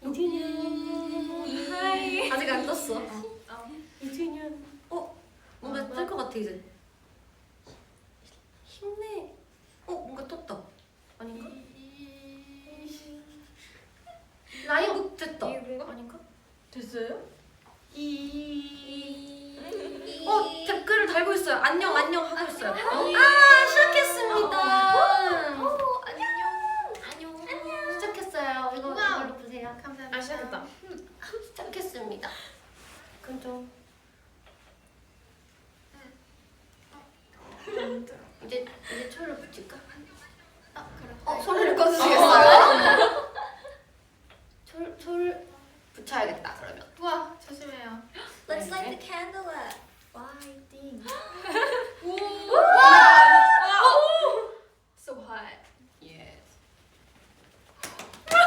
2주년. 하이. 아직 안 떴어. 2주년. 뭔가 뜰 것 같아 이제. 힘내. 뭔가 떴다. 아닌가? 라이브 됐다. 아닌가? 됐어요? 댓글을 달고 있어요. 안녕 안녕 하고 있어요. 시작했습니다. 안녕. 시작했어요. 이걸로 보세요. 감사합니다. 시작했다. 시작했습니다. 그럼 좀 이제 초를 붙일까? 그래. 소리를 꺼주시겠어요? 초를 붙여야겠다 그러면. 우와, 조심해요. Let's light the candle up. Lighting. So hot. Yes. 자,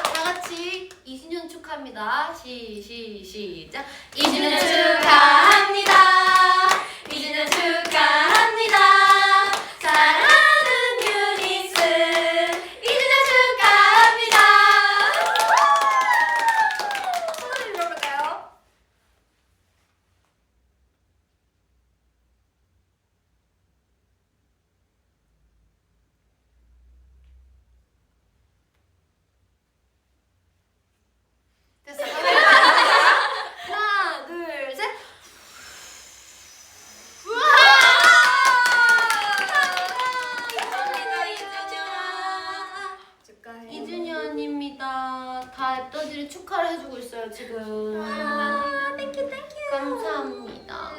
다 같이 2주년 축하합니다. 시작. 2주년 축하합니다. 2주년 축하합니다. 사랑하는 유니스 2주년 축하합니다. 소리 들어볼까요? 됐어요. 하나, 둘, 셋. 축하해. 2주년입니다. 다 앱더들이 축하를 해주고 있어요 지금. Thank you. 감사합니다.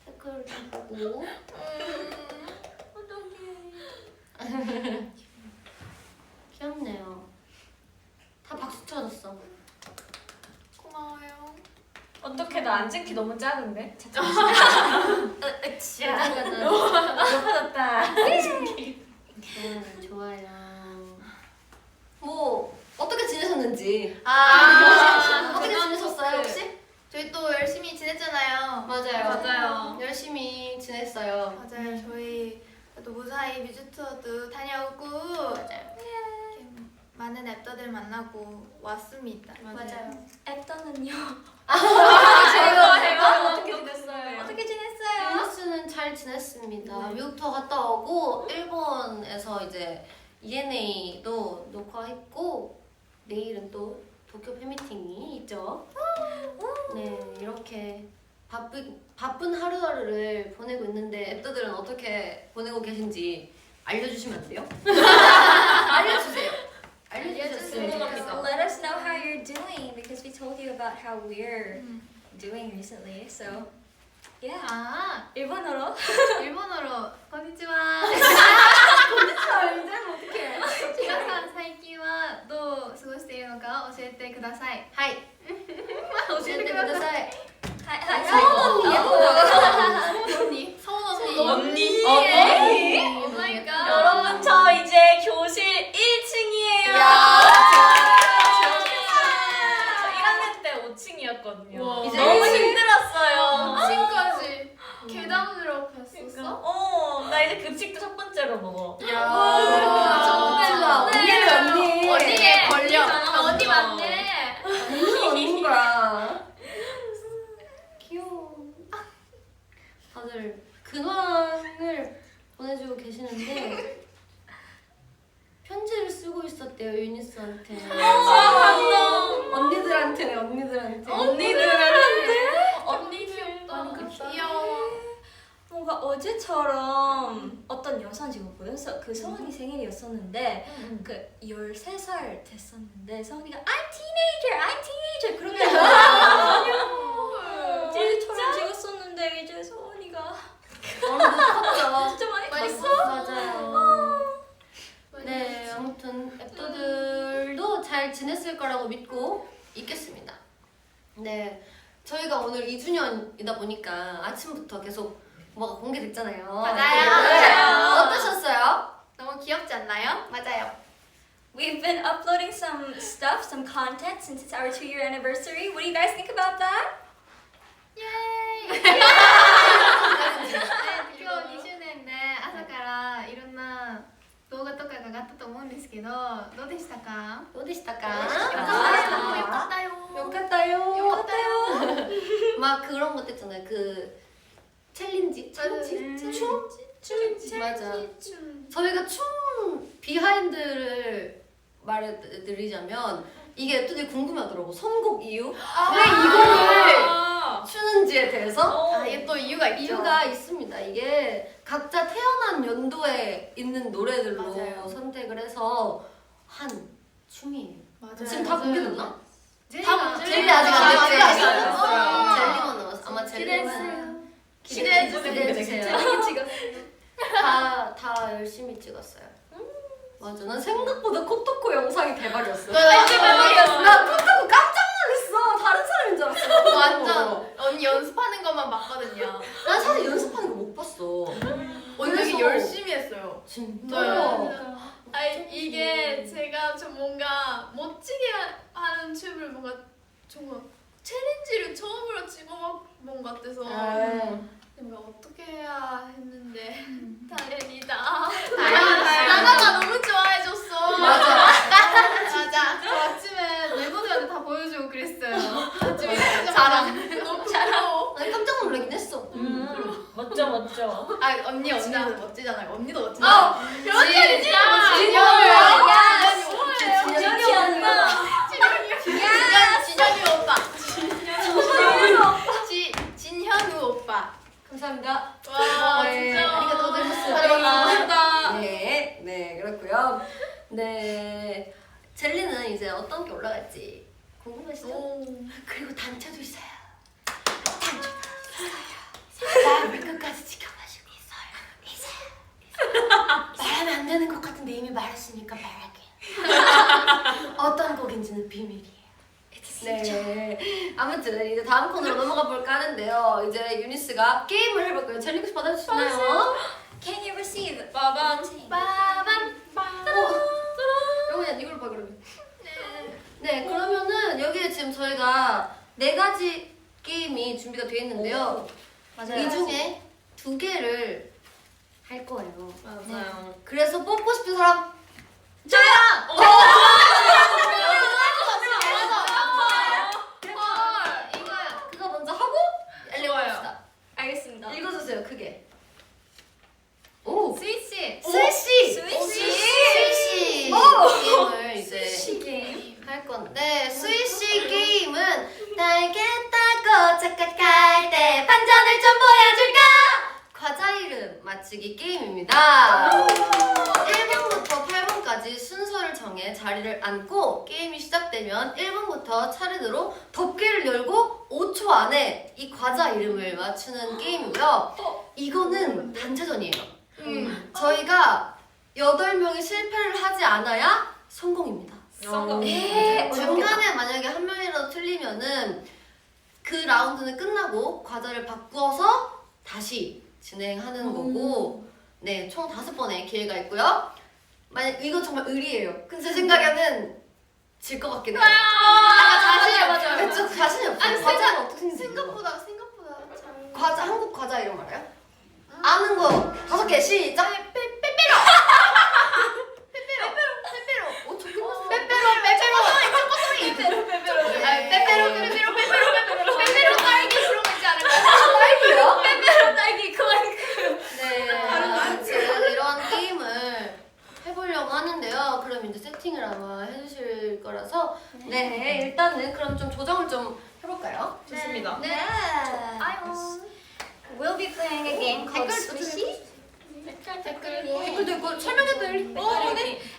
댓글 좀 보고. 귀엽네요. 다 박수 쳐줬어. 고마워요. 어떻게 나 앉은 키 너무 작은데? 높아졌다. 좋아요. 뭐 어떻게 지내셨는지. 어떻게 지내셨어요 혹시? 저희 또 열심히 지냈잖아요. 맞아요. 열심히 지냈어요. 맞아요. 저희 또 무사히 뮤직 투어도 다녀오고 맞아요. 이렇게 많은 앱더들 만나고 왔습니다. 앱더는요. 어떻게 지냈어요? 어떻게 지냈어요? 유니스는 잘 지냈습니다. 미국 투어 갔다 오고 일본에서 이제 ENA도 녹화했고 내일은 또 도쿄 팬미팅이 있죠. 네, 이렇게 바쁜 하루하루를 보내고 있는데 앱더들은 어떻게 보내고 계신지 알려주시면 안 돼요? 알려주세요. 알려주셨으면 좋겠어. Let us know how you're doing because we told you about how we're doing recently. So, yeah. 일본어로. 일본어로 konnichiwa. 어떡해. 皆さん最近はどう過ごしているのか教えてください。はい。教えてください。 서운 언니. 서운 언니. 언니. 오 마이 갓. 여러분 저 이제 교실 1층이에요. 저 1학년 때 5층이었거든요. 이제 너무 1층. 힘들었어요. 지금까지 계단으로 갔었어? 나 이제 급식도 첫 번째로 먹어. 좋다. 언니. 언니에 걸려. 언니 맞네. 언니인 거야. 귀여워. 다들 근황을 보내주고 계시는데 편지를 쓰고 있었대요 유니스한테. 언니들한테네 언니들한테. 언니 귀엽다. 귀여워. 뭔가 어제처럼 어떤 영상 찍었거든. 그 서원이 생일이었었는데 그 13살 됐었는데 서원이가 I'm teenager 그러면서 어제처럼 찍었었는데 이제 서원이가 컸죠. 진짜 많이 많이 컸어. 맞아요. 네, 아무튼 앱더들도 잘 지냈을 거라고 믿고 있겠습니다. 네, 저희가 오늘 2주년이다 보니까 아침부터 계속 뭐가 공개됐잖아요. 맞아요. 어떠셨어요? 너무 귀엽지 않나요? 맞아요. We've been uploading some stuff, some content since it's our 2-year anniversary. What do you guys think about that? イエーイ今日2周年で朝からいろんな動画ととかが上がったと思うんですけどどうでしたか？どうでしたか？よかったよ。よかったよ. 막 그런 것도 있잖아요. 그 챌린지, 춤? 맞아. 저희가 춤 비하인드를 말해드리자면 이게 되게 궁금하더라고. 선곡 이유? 왜 이거를 추는지에 대해서 이게 또 이유가 있죠. 이유가 있습니다. 이게 각자 태어난 연도에 있는 노래들로 맞아요. 선택을 해서 한 춤이에요. 맞아요. 지금 다 공개됐나? 젤리 젤리 아직 안 됐지? 아직 안 됐어요. 젤리만 남았어. 아마 젤리만 기대해주세요. 다 열심히 찍었어요. 맞아. 난 생각보다 코토코 영상이 대박이었어. 대박이었어. 나 코토코 깜짝 놀랐어. 다른 사람인 줄 알았어. 완전 언니 연습하는 것만 봤거든요. 난 사실 연습하는 거 못 봤어. 언니 되게 그래서- 열심히 했어요. 진짜. 아니 이게 제가 좀 뭔가 멋지게 하는 춤을 뭔가 정말 챌린지를 처음으로 찍어본 것 같아서 뭔가 어떻게 해야 했는데 다행이다. 나나가 너무 좋아해줬어. 맞아. 맞아. 저 아침에 멤버들한테 다 보여주고 그랬어요. 아침에 자랑. 너무 부러워. 난 깜짝 놀라긴 했어. 멋져. 아 언니도 멋지잖아요. 언니도 멋지잖아요. 그런 챌린지 진현이 오빠. 진현우 오빠. 감사합니다. 와 네, 진짜. 아리가또 고자이마스. 감사합니다. 네, 그렇고요. 네, 젤리는 이제 어떤 게 올라갈지 궁금하시죠? 그리고 단체도 있어요. 단체도 있어요. 나를 끝까지 지켜봐주고 있어요. 말하면 안 되는 것 같은데 이미 말했으니까 말할게요. 어떤 곡인지는 비밀이에요. 네. 아무튼 이제 다음 코너로 넘어가 볼까 하는데요. 이제 유니스가 게임을 해볼 거예요. 젤리 혹시 받아주시나요? Can you receive? 빠밤. 빠밤. 영훈이 이걸 봐 그러면. 네, 그러면은 여기에 지금 저희가 4가지 게임이 준비가 되어 있는데요. 맞아요. 이 중에 2개를 할 거예요. 맞아요. 그래서 뽑고 싶은 사람 그거 먼저 하고 알려봅시다. 알겠습니다. 읽어주세요, 크게. 오, 스위치. 스위시! 스위시! 게임을 이제 게임. 할 건데 스위시 게임은 날개 따고 착각할 때 반전을 좀 보여줄까? 과자 이름 맞추기 게임입니다. 1번부터 8번까지 순서를 정해 자리를 앉고 게임이 시작되면 1번부터 차례대로 덮개를 열고 5초 안에 이 과자 이름을 맞추는 게임이고요. 이거는 단체전이에요. 저희가 8명이 실패를 하지 않아야 성공입니다. 성공. 중간에 만약에 한 명이라도 틀리면은 그 라운드는 끝나고 과자를 바꾸어서 다시 진행하는 거고, 네, 총 5번의 기회가 있고요. 만약 이건 정말 의리예요. 근데 제 생각에는 질 것 같긴 해요. 맞아요. 네, 저 자신이 없어요. 아니, 과자는 어떻게 생겼는지 생각보다 잘. 과자, 한국 과자 이름 알아요? 아는 거 5개 시작! 빼빼로. 오, 저 끝났어. 빼빼로 딸기 그런 거 있지 않을까요? 딸기요? 빼빼로 딸기 그만큼. 네, 아무튼 이런 게임을 해보려고 하는데요. 그럼 이제 세팅을 아마 해주실 거라서 네, 일단은 그럼 좀 조정을 좀 해볼까요? 좋습니다. 네. We'll be playing a game called 댓글 Swishy. 댓글도 있고 설명해도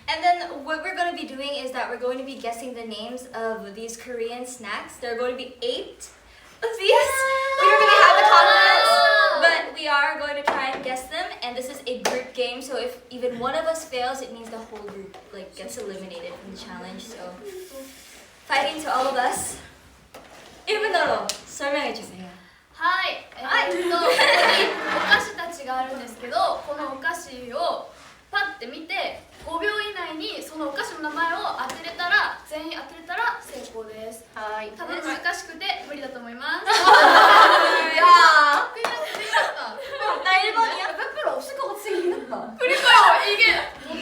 And then what we're going to be doing is that we're going to be guessing the names of these Korean snacks. There are going to be 8 of these. We don't really have the confidence, but we are going to try and guess them. And this is a group game, so if even one of us fails, it means the whole group gets eliminated from the challenge. So fighting to all of us. 1분으로 설명해 주세요. はいここにお菓子たちがあるんですけど、このお菓子をパッて見て5秒以内にそのお菓子の名前を全員当てれたら成功です。はい多分難しくて無理だと思います。 야, 나 1번이야. 빼빼로 없을 것 같이 생겼다. 그러니까요. 이게 못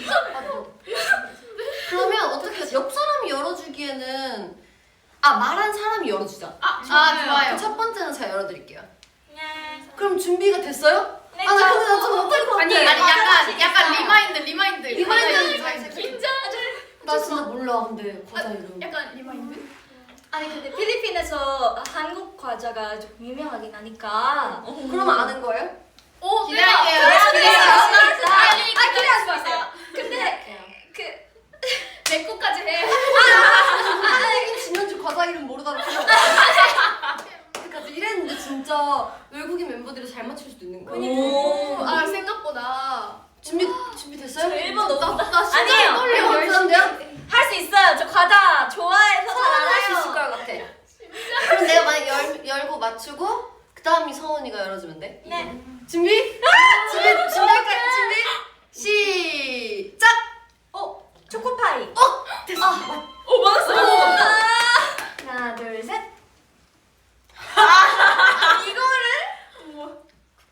결국에는 말한 사람이 열어주자. 좋아요. 첫 번째는 제가 열어드릴게요. 네. 그럼 준비가 됐어요? 네, 나 근데 나좀 못할 것 같아. 아니 약간 리마인드. 긴장. 나 진짜 몰라 근데 과자 이름. 약간 리마인드? 아니 근데 필리핀에서 한국 과자가 좀 유명하긴 하니까. 그러면 아는 거예요? 오, 기대할게요. 기대하지 마세요. 근데 그 내 거까지 해. 지난주 과자 이름 모르다가 그러니까 이랬는데 진짜 외국인 멤버들이 잘 맞출 수도 있는 거야. 오. 생각보다. 준비됐어요? 저 1번 너무 나 진짜 아니에요. 떨려. 열었는데요? 할 수 있어요. 저 과자 좋아해서 잘 할수 있을 알아요. 것 같아. 그럼 내가 만약 열고 맞추고 그 다음이 서원이가 열어주면 돼? 네. 준비? 준비할까요? 준비? 시작! 초코파이. 됐어. 맞았어. 하나 둘 셋. 이거를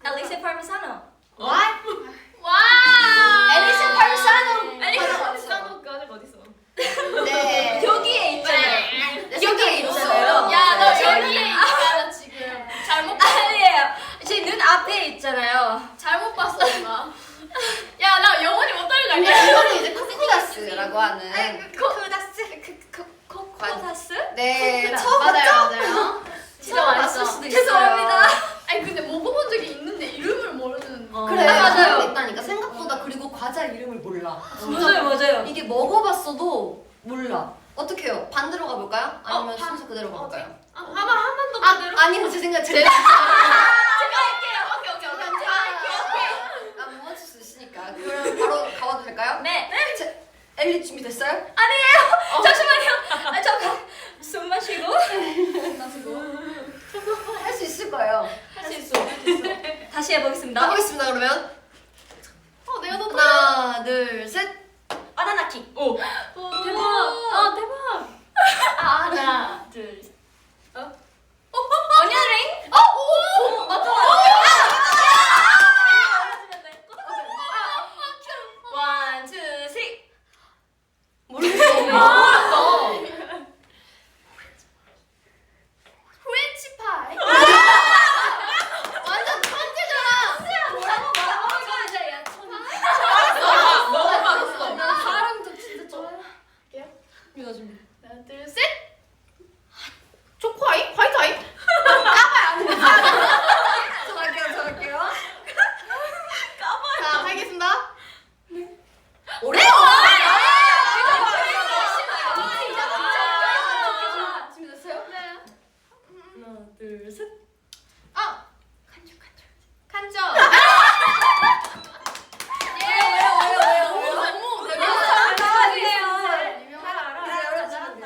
엘리세 파르메사노. 와. 엘리세 파르메사노. 싸놓고 아직 어딨어? 네. 여기에 있잖아요. 여기에 있어요. 야, 너 여기에 있잖아 지금. 잘못 아니에요. 제 눈 앞에 있잖아요. 잘못 봤어 나. 야, 나 영원히 못 근데 따라갈래. 이거는 이제 코코다스라고 하는 코코다스. 코코다스? 네, 맞아요, 처음 봤죠? 맞아요. 진짜 맛있을 수도 있어요. 죄송합니다. 아니 근데 먹어본 적이 있는데 이름을 모르는. 그래, 맞아요. 그런 게 있다니까. 생각보다 그리고 과자 이름을 몰라. 맞아요. 이게 먹어봤어도 몰라. 어떻게 해요? 반대로 가볼까요? 아니면 순서 그대로 가볼까요? 한번 더. 아니요, 제 생각 제가 못 맞출 수 있으니까. 그럼 바로 가봐도 될까요? 네. 엘리 준비됐어요? 잠시만요. 잠깐. 숨 마시고. 할 수 있을 거예요. 할 수 있어. 다시 해보겠습니다. 가보겠습니다. 그러면 내가 더 하나, 둘, 셋. 바나나키. 오. 대박. 대박. 하나, 둘, 셋. 어니언 링. 원, 투, 쓰리. 모르겠어. 프렌치 파이. 완전 천재잖아. 너무 맛있어. 사람도 진짜 좋아요. 이거 준비. 하나, 둘, 셋. 초코아이? 화이트아이? 저갈게요. 자, 하겠습니다. 오레오! 준비됐어요? 네. 하나, 둘, 셋. 칸죠. 왜요? 너무 잘 알아.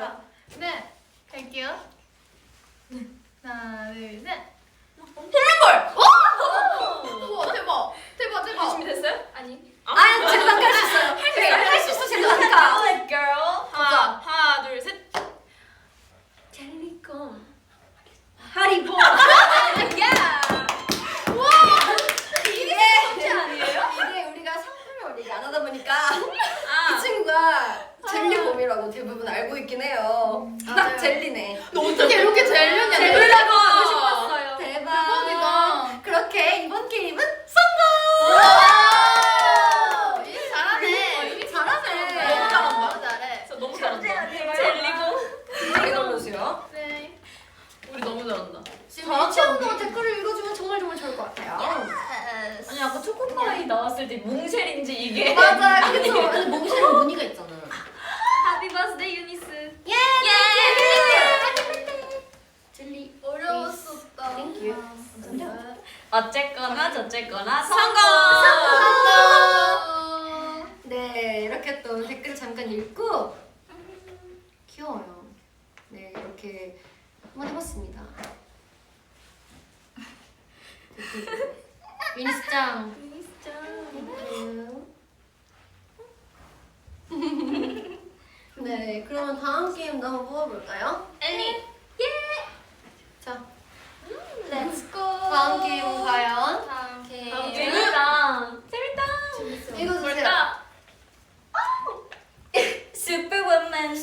네, 갈게요. 하나, 둘, 셋. 우와, 대박. 준비됐어요? 아니. 아, 제가 할수 있어요. 할 수 있어, 제가 할까? it, girl. 하나, 둘, 셋. 젤리콤. 하리보. 이게 우리가 상품을 얘기 안 하다 보니까 이 친구가 젤리곰이라고 대부분 알고 있긴 해요. 딱 젤리네. 너 어떻게 이렇게 젤렸냐? 젤리라고 하고 싶었어요. 대박. 대박이다. 그렇게 이번 게임은 성공! 일 잘하네. 일 잘하네. 너무 잘한다. 잘해. 너무 잘한다. 젤리콤. 잘 넣어주세요. 네. 우리 너무 잘한다. 지금 이 친구가 댓글을 읽어주면 정말 좋을 것 같아요. 아니 아까 초코파이 나왔을 때 몽쉘인지 이게. 맞아, 그쵸. 아니, 몽쉘은 무늬가 있잖아. Happy birthday, 유니스. 예! 젤리. 어려웠었다. Thank you. 어쨌거나 저쨌거나 성공. 네, 이렇게 또 댓글을 잠깐 읽고 귀여워요. 네, 이렇게 한번 해봤습니다. 유니스짱. 네, 그러면 다음 게임도 한번 뽑아볼까요? 엘리. 자, Let's go. 다음 게임은 과연? 다음 게임. 재밌다. 읽어주세요. Superwoman. 오!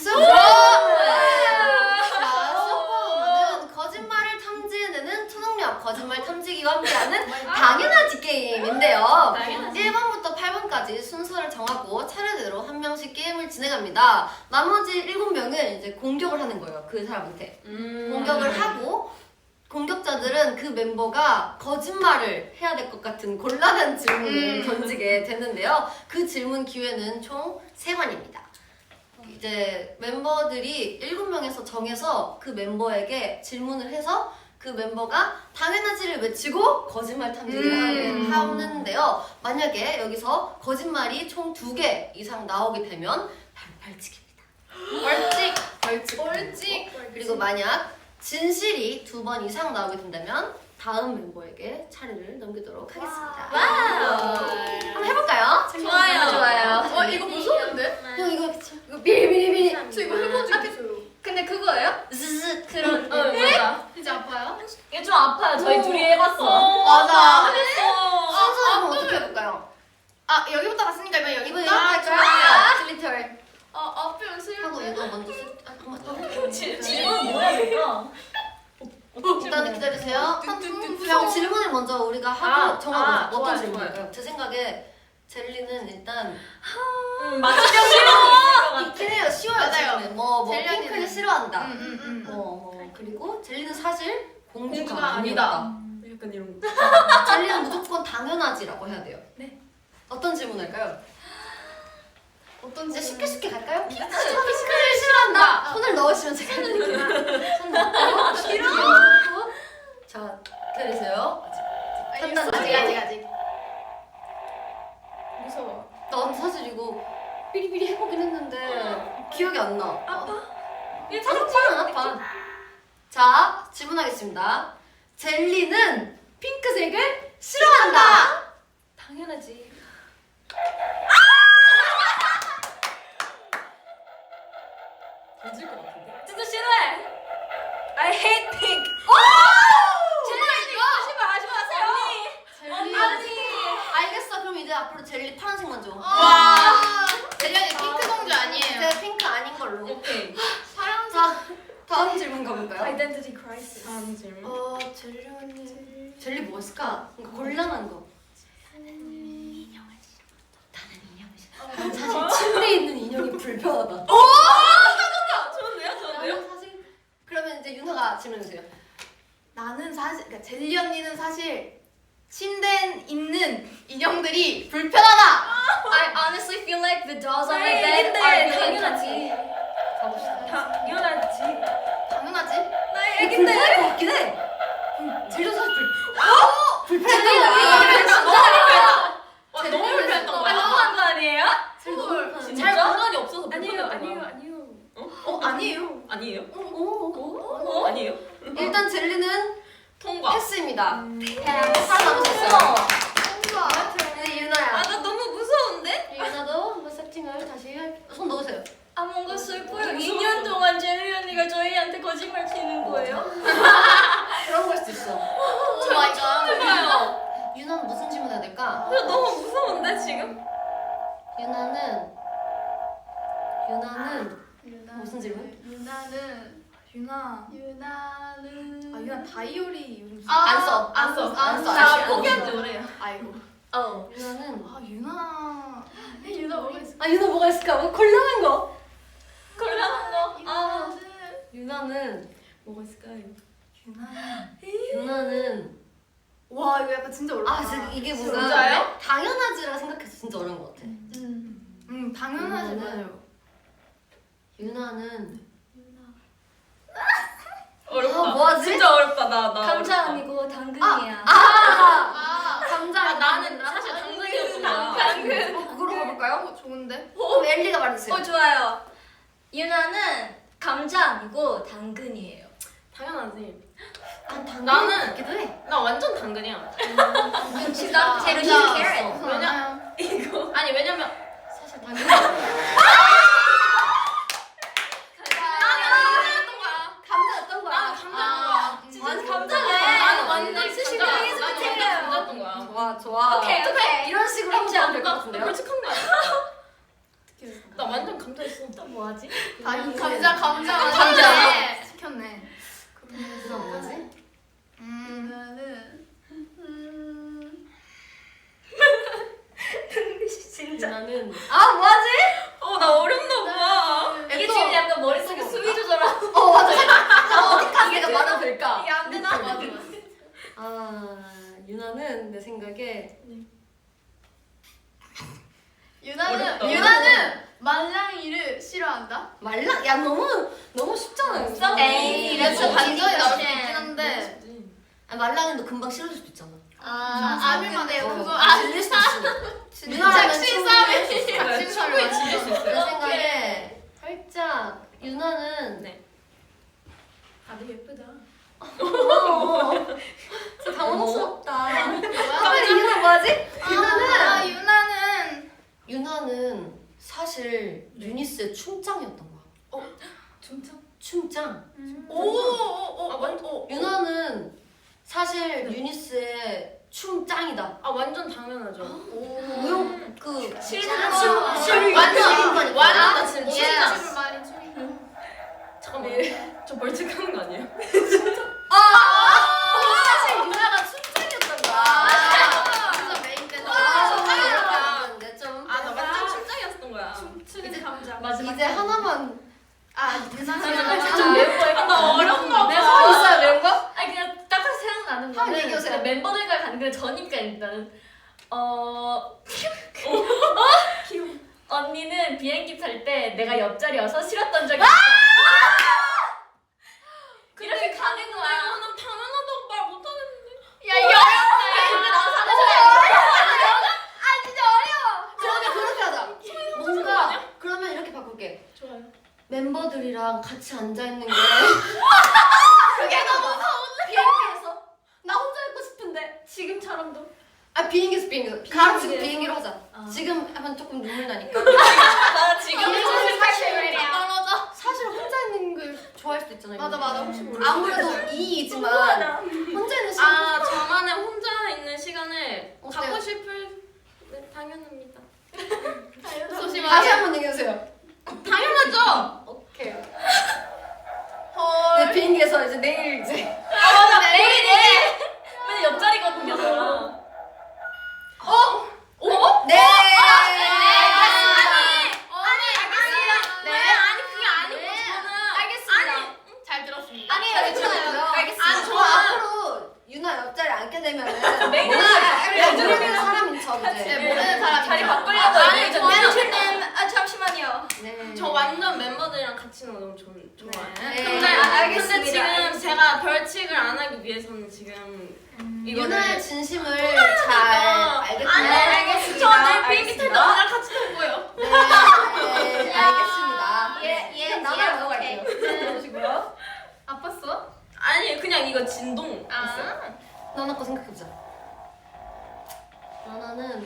씨와 함께하는 당연하지 게임인데요. 1번부터 8번까지 순서를 정하고 차례대로 한 명씩 게임을 진행합니다. 나머지 7명은 이제 공격을 하는 거예요. 그 사람한테. 공격을 하고 공격자들은 그 멤버가 거짓말을 해야 될 것 같은 곤란한 질문을 던지게 되는데요. 그 질문 기회는 총 3번입니다. 이제 멤버들이 7명에서 정해서 그 멤버에게 질문을 해서 그 멤버가 당연하지를 외치고 거짓말 탐지를 하는데요. 만약에 여기서 거짓말이 총 2개 이상 나오게 되면 바로 벌칙입니다. 벌칙. 그리고 만약 진실이 2번 이상 나오게 된다면 다음 멤버에게 차례를 넘기도록 하겠습니다. 한번 해볼까요? 좋아요. 이거 무서운데? 형 이거 미리 저 이거 해본 적 있어요. 근데 그거예요? 즈즈 그런 맞아. 이제 아파요? 이게 좀 아파요. 저희 둘이 해봤어. 맞아. 순서 한번 어떻게 해볼까요? 여기부터 갔으니까 이번 이거 여기부터. 이거 할까요? 슬리털 앞에 슬. 하고 이거 먼저 한번 질문 뭐야 될까? 일단 기다리세요. 뚱뚱뚱. 그냥 질문을 먼저 우리가 하고 정하보자. 어떤 좋아요, 질문일까요? 제 생각에 젤리는 일단 맞추기 싫어. 있긴 해요. 쉬워요. 맞아요. 젤리는. 뭐 젤리는. 핑크를 싫어한다. 응. 그리고 젤리는 사실 공주가 공주가 아니다. 약간 이런 거. 젤리는 무조건 당연하지라고 해야 돼요. 네. 어떤 질문일까요? 어떤 이제 질문? 쉽게 갈까요? 핑크를 싫어한다. 손을 넣으시면 제가 해드릴게요. 손 넣고 싫어. 자, 기다리세요. 판단 아직. 무서워. 난 사실 이거 삐리삐리 해보긴 했는데 기억이 안 나. 아파? 아파는 아파. 자, 질문하겠습니다. 젤리는 핑크색을 싫어한다. 당연하지. 던질 것 같은데. 진짜 싫어해. I hate pink. 하지 마세요. 젤리. 알겠어. 그럼 이제 앞으로 젤리 파란색만 줘. 젤리언니 핑크 공주 아니에요. 제 핑크 아닌 걸로. 오케이. 자, 다음 질문 가볼까요? Identity crisis. 다음 질문. 젤리 언니. 젤리 뭐 있을까? 뭔가 곤란한 거. 나는 인형을 싫어. 사실 침대에 있는 인형이 불편하다. 좋은데요? 나는 사실 그러면 이제 윤호가 질문해주세요. 나는 사실 그러니까 젤리 언니는 사실 침대에 있는 인형들이 불편하다. I honestly feel like the dolls on my 네, bed 근데 are really 당연하지. comfy. 가봅시다. 당연하지. 당연하지? 나 불편할 것 같긴 해. 젤리 사실 불편했던 젤리 거야. 너무 불편했던 거야. 너무한 거 아니에요? 젤리 너무 불편한데. 잘 공간이 없어서 아니에요. 아니에요. 아니에요. 아니에요? 일단 젤리는 통과. 패스입니다. 살아남으셨어요. 이제 유나야. 나 너무 무서운데? 유나도 한번 세팅을 다시 손 넣으세요. 아 뭔가 슬퍼요. 2년 동안 젤리 언니가 저희한테 거짓말 치는 거예요? 그런 걸 수도 있어. 오 마이 갓. 해봐요. 유나는 무슨 질문 해야 될까? 너무 무서운데 지금? 유나는 무슨 질문? 유나는 유나 다이어리 안 써. 안 써. 나 포기한 지 오래요. 아이고. 유나는 유나 뭐가 있어? 유나 뭐가 있을까? 뭐 곤란한 거. 곤란한 거. 유나는 뭐가 있을까요? 유나는 와 이거 약간 진짜 어렵다. 진짜 이게 뭔가 진짜요? 당연하지라 생각해서 진짜 어려운 것 같아. 당연하지 유나는- 맞아요. 유나는 어렵다. 뭐하지? 진짜 어렵다. 나. 감자 아니고 당근이야. 감자. 나는 사실 당근이었던 거야. 그걸로 가볼까요? 좋은데? 그럼 엘리가 말해주세요. 좋아요. 유나는 감자 아니고 당근이에요. 당연하지. 당근 나는- 같기도 해. 나 완전 당근이야. She's not potato, she's carrot. 왜냐? 이거. 아니 왜냐면 사실 당근. 감자였던 거야. 나는 감자네. 나는 완전 스시 감자. 크림에서 나는 완전 포테이토. 감자였던 거야. 좋아. 오케이. 이런 식으로 하면 될것 같은데요? 솔직한 거 아니야? 나 완전 감자였어. 또 뭐하지? 감자. 감자. 시켰네. 유나 뭐지? 유나는 말랑이를 싫어한다? 말랑? 야 너무 쉽잖아. 에이, 이래서 that's a 반전이 나올 수 question. 있긴 한데. 아, 말랑은 너 금방 싫어질 수도 있잖아. 아밀만해요. 그거 질릴 수도 있어. 작심 싸움에 충분히 질릴 수 있어요. 내 생각에 살짝 유나는 네. 다들 예쁘다. 진짜 당황스럽다. 뭐야? 빨리 유나 뭐하지? 유나는 사실 유니스의 춤짱이었던 거야. 춤참? 춤짱. 오. 유나는 사실 유니스의 춤짱이다. 아 완전 당연하죠. 무용 그 완전 완전 나 지금 예. 진짜 춤을 많이 추니까. 잠깐만. 저 벌칙하는 거 아니에요? 사실 유나가 춤짱이었던 거야. 그래서 메인 댄서. 근데 좀 아 나 완전 춤장이었던 거야. 춤추는 감자. 이제 하나만 좀 매운 거 해봐. 나 어렵나 내 손 있어요 매운 거? 아니 그냥 딱 생각나는 한번 거는 얘기해보세요. 멤버들과 가는 게 저니까 일단 언니는 비행기 탈 때 내가 옆자리여서 싫었던 적이 있어. 이렇게 가는 거야. 난 당연하다고 말 못하는데. 야 이게 어렵다. 근데 나 사는 사람이 그러면 그렇게 하자. 뭔가 그러면 이렇게 바꿀게. 좋아요. 멤버들이랑 같이 앉아 있는 게 그게 너무 서운해. 비행기에서 나 혼자 있고 싶은데 지금처럼도 비행기에서 가로 지금 비행기로 하자. 지금 하면 조금 눈물 나니까. 나 지금 떨어져. 사실 혼자 있는 걸 좋아할 수도 있잖아요. 맞아. 혹시 몰라. 아무래도 2이지만 혼자 있는 시간. 아 저만의 혼자 있는 시간을 어때요? 갖고 싶을 네, 당연합니다. 다시 소심하게. 한번 얘기해주세요. 당연하죠. 오케이. 헐. 네, 비행기에서 이제 내일 이제. 맞아 맨날 옆자리거든요. 저랑. 네. 알겠습니다. 잘 들었습니다. 아니에요, 괜찮아요. 알겠습니다. 저 앞으로 유나 옆자리 앉게 되면은 맨날 모르는 사람인 척 이제. 네, 모르는 사람이 자리 있죠. 바꾸려고 아니, 얘기했잖아요. 저는- 잠시만요. 네. 저 완전 멤버들이랑 같이 있는 거 너무 좋아해요. 네. 근데, 알겠습니다. 근데 지금 제가 벌칙을 안 하기 위해서는 지금 유나의 진심을 잘 아니, 알겠구나. 알겠습니다. 저는 비행기 알겠습니다. 탈때 언니랑 같이 탈 거예요. 네, 알겠습니다. 예, 그럼 나만 넘어갈게요. 보시고요. 아팠어? 아니 그냥 이거 진동. 나나 거 생각해보자. 나나는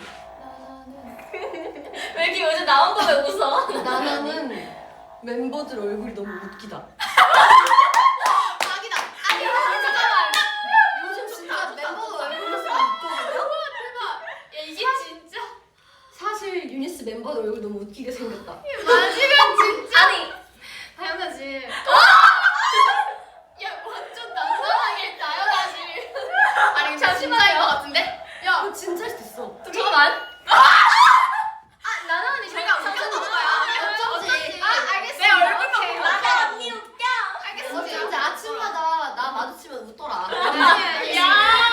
왜 이렇게 요즘 나온 거 왜 웃어? 나나는 멤버들 얼굴이 너무 웃기다. 아기다. 아니 잠깐만. 요즘 진짜 멤버들 얼굴 모습이 웃거든요? 야 이게 진짜. 사실 유니스 멤버들 얼굴 너무 웃기게 생겼다. 맞으면 진짜. 아니 당연하지. 야 완전 난감하게 당연하지. 아니 진짜인 것 같은데? 야 너 진짜일 수도 있어. 잠깐만. 나는 언니 제가 웃겼던 거야. 어쩐지. 알겠어. 내 얼굴만 오케이. 보라고. 언니 웃겨. 어쩐지 아침마다 나 마주치면 웃더라. 야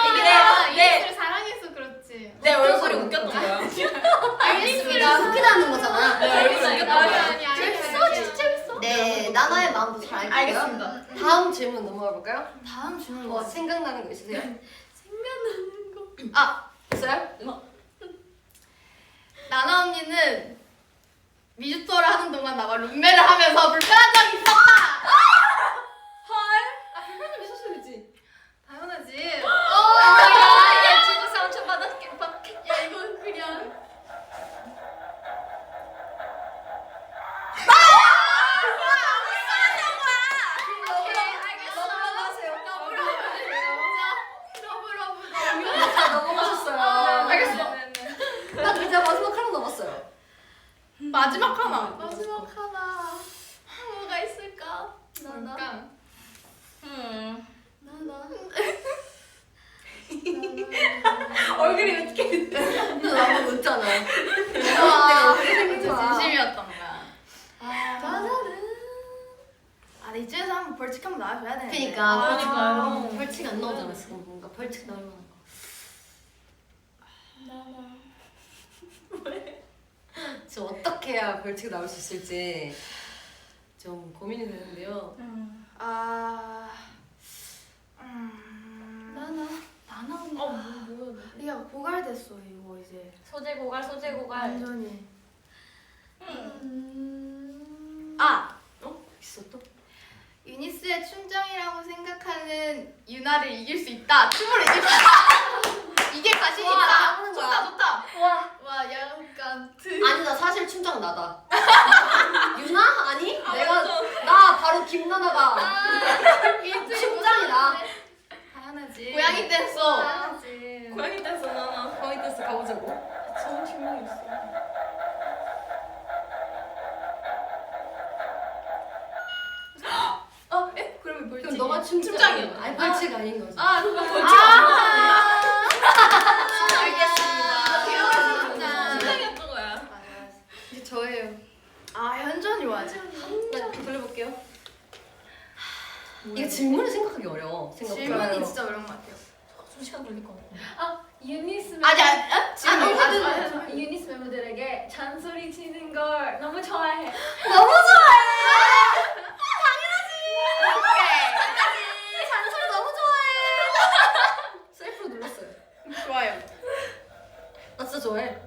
이게 내가 네. 이슬을 사랑해서 그렇지. 내 얼굴이 웃겼던 거야. 알겠습니다. 웃기다는 거잖아. 내 얼굴이 웃겼던 거야. 재밌어 진짜 재밌어. 네, 나나의 마음도 잘 알고요. 알겠습니다. 다음 질문 넘어가 볼까요? 다음 주는 뭐 생각나는 거 있으세요? 생각나는 거. 아, 있어요? 나나 언니는 미주 투어를 하는 동안 나와 룸메를 하면서 불편한 적이 있었다. 아, 불편좀 있었어요, 그치? 당연하지. 야, 지구 상처 받았게 밖에. 야 이건 그냥. 넘어가셨어요. 알겠어. 나 이제 마지막 하나 남았어요. 마지막 하나. 마지막 하나. 뭐가 있을까? 나나. 나나. 얼굴이 어떻게? 너 나만 웃잖아. 내가 어떻게 생긴 거야? 진심이었던 거야. 나나는. 아, 근데 이쯤에서 한번 벌칙 한번 나와줘야 되는데. 그니까. 그러니까요. 벌칙 안 나오잖아, 지금. 뭔가 벌칙 나올 만한 거. 나나. 지금 어떻게 해야 벌칙이 나올 수 있을지 좀 고민이 되는데요. 나나 뭐야? 야 고갈됐어 이거 이제. 소재 고갈 소재 고갈. 완전히. 있어 또? 유니스의 춘정이라고 생각하는 유나를 이길 수 있다. 춤으로 이길 수 있다. 이게 자신 와, 있다. 하는 좋다 거야. 좋다. 와 약간 아니 나 사실 춘장 나다. 유나? 아니? 나 바로 김나나가 춘장이다. 당연하지. 고양이 댄서. 당연하지. 고양이 댄스 나나. 고양이 댄스 가보자고. 좋은 질문이 있어. 그러면 벌칙. 그럼 너가 춘장이야. 아니 벌칙 아닌 거지. 그거 벌칙 알겠습니다. 춘장이었던 거야. 이제 저예요. 현전이 와지. 돌려볼게요. 이게 질문을 생각하기 어려워. 생각보다. 질문이 진짜 어려운 것 같아요. 2시간 걸릴 것 같아. 유니스 질문. 유니스 멤버들에게 잔소리 치는 걸 너무 좋아해. 너무 좋아해. 오케이. 잔소리 너무 좋아해. 셀프로 눌렀어요. 좋아요. 나 진짜 좋아해.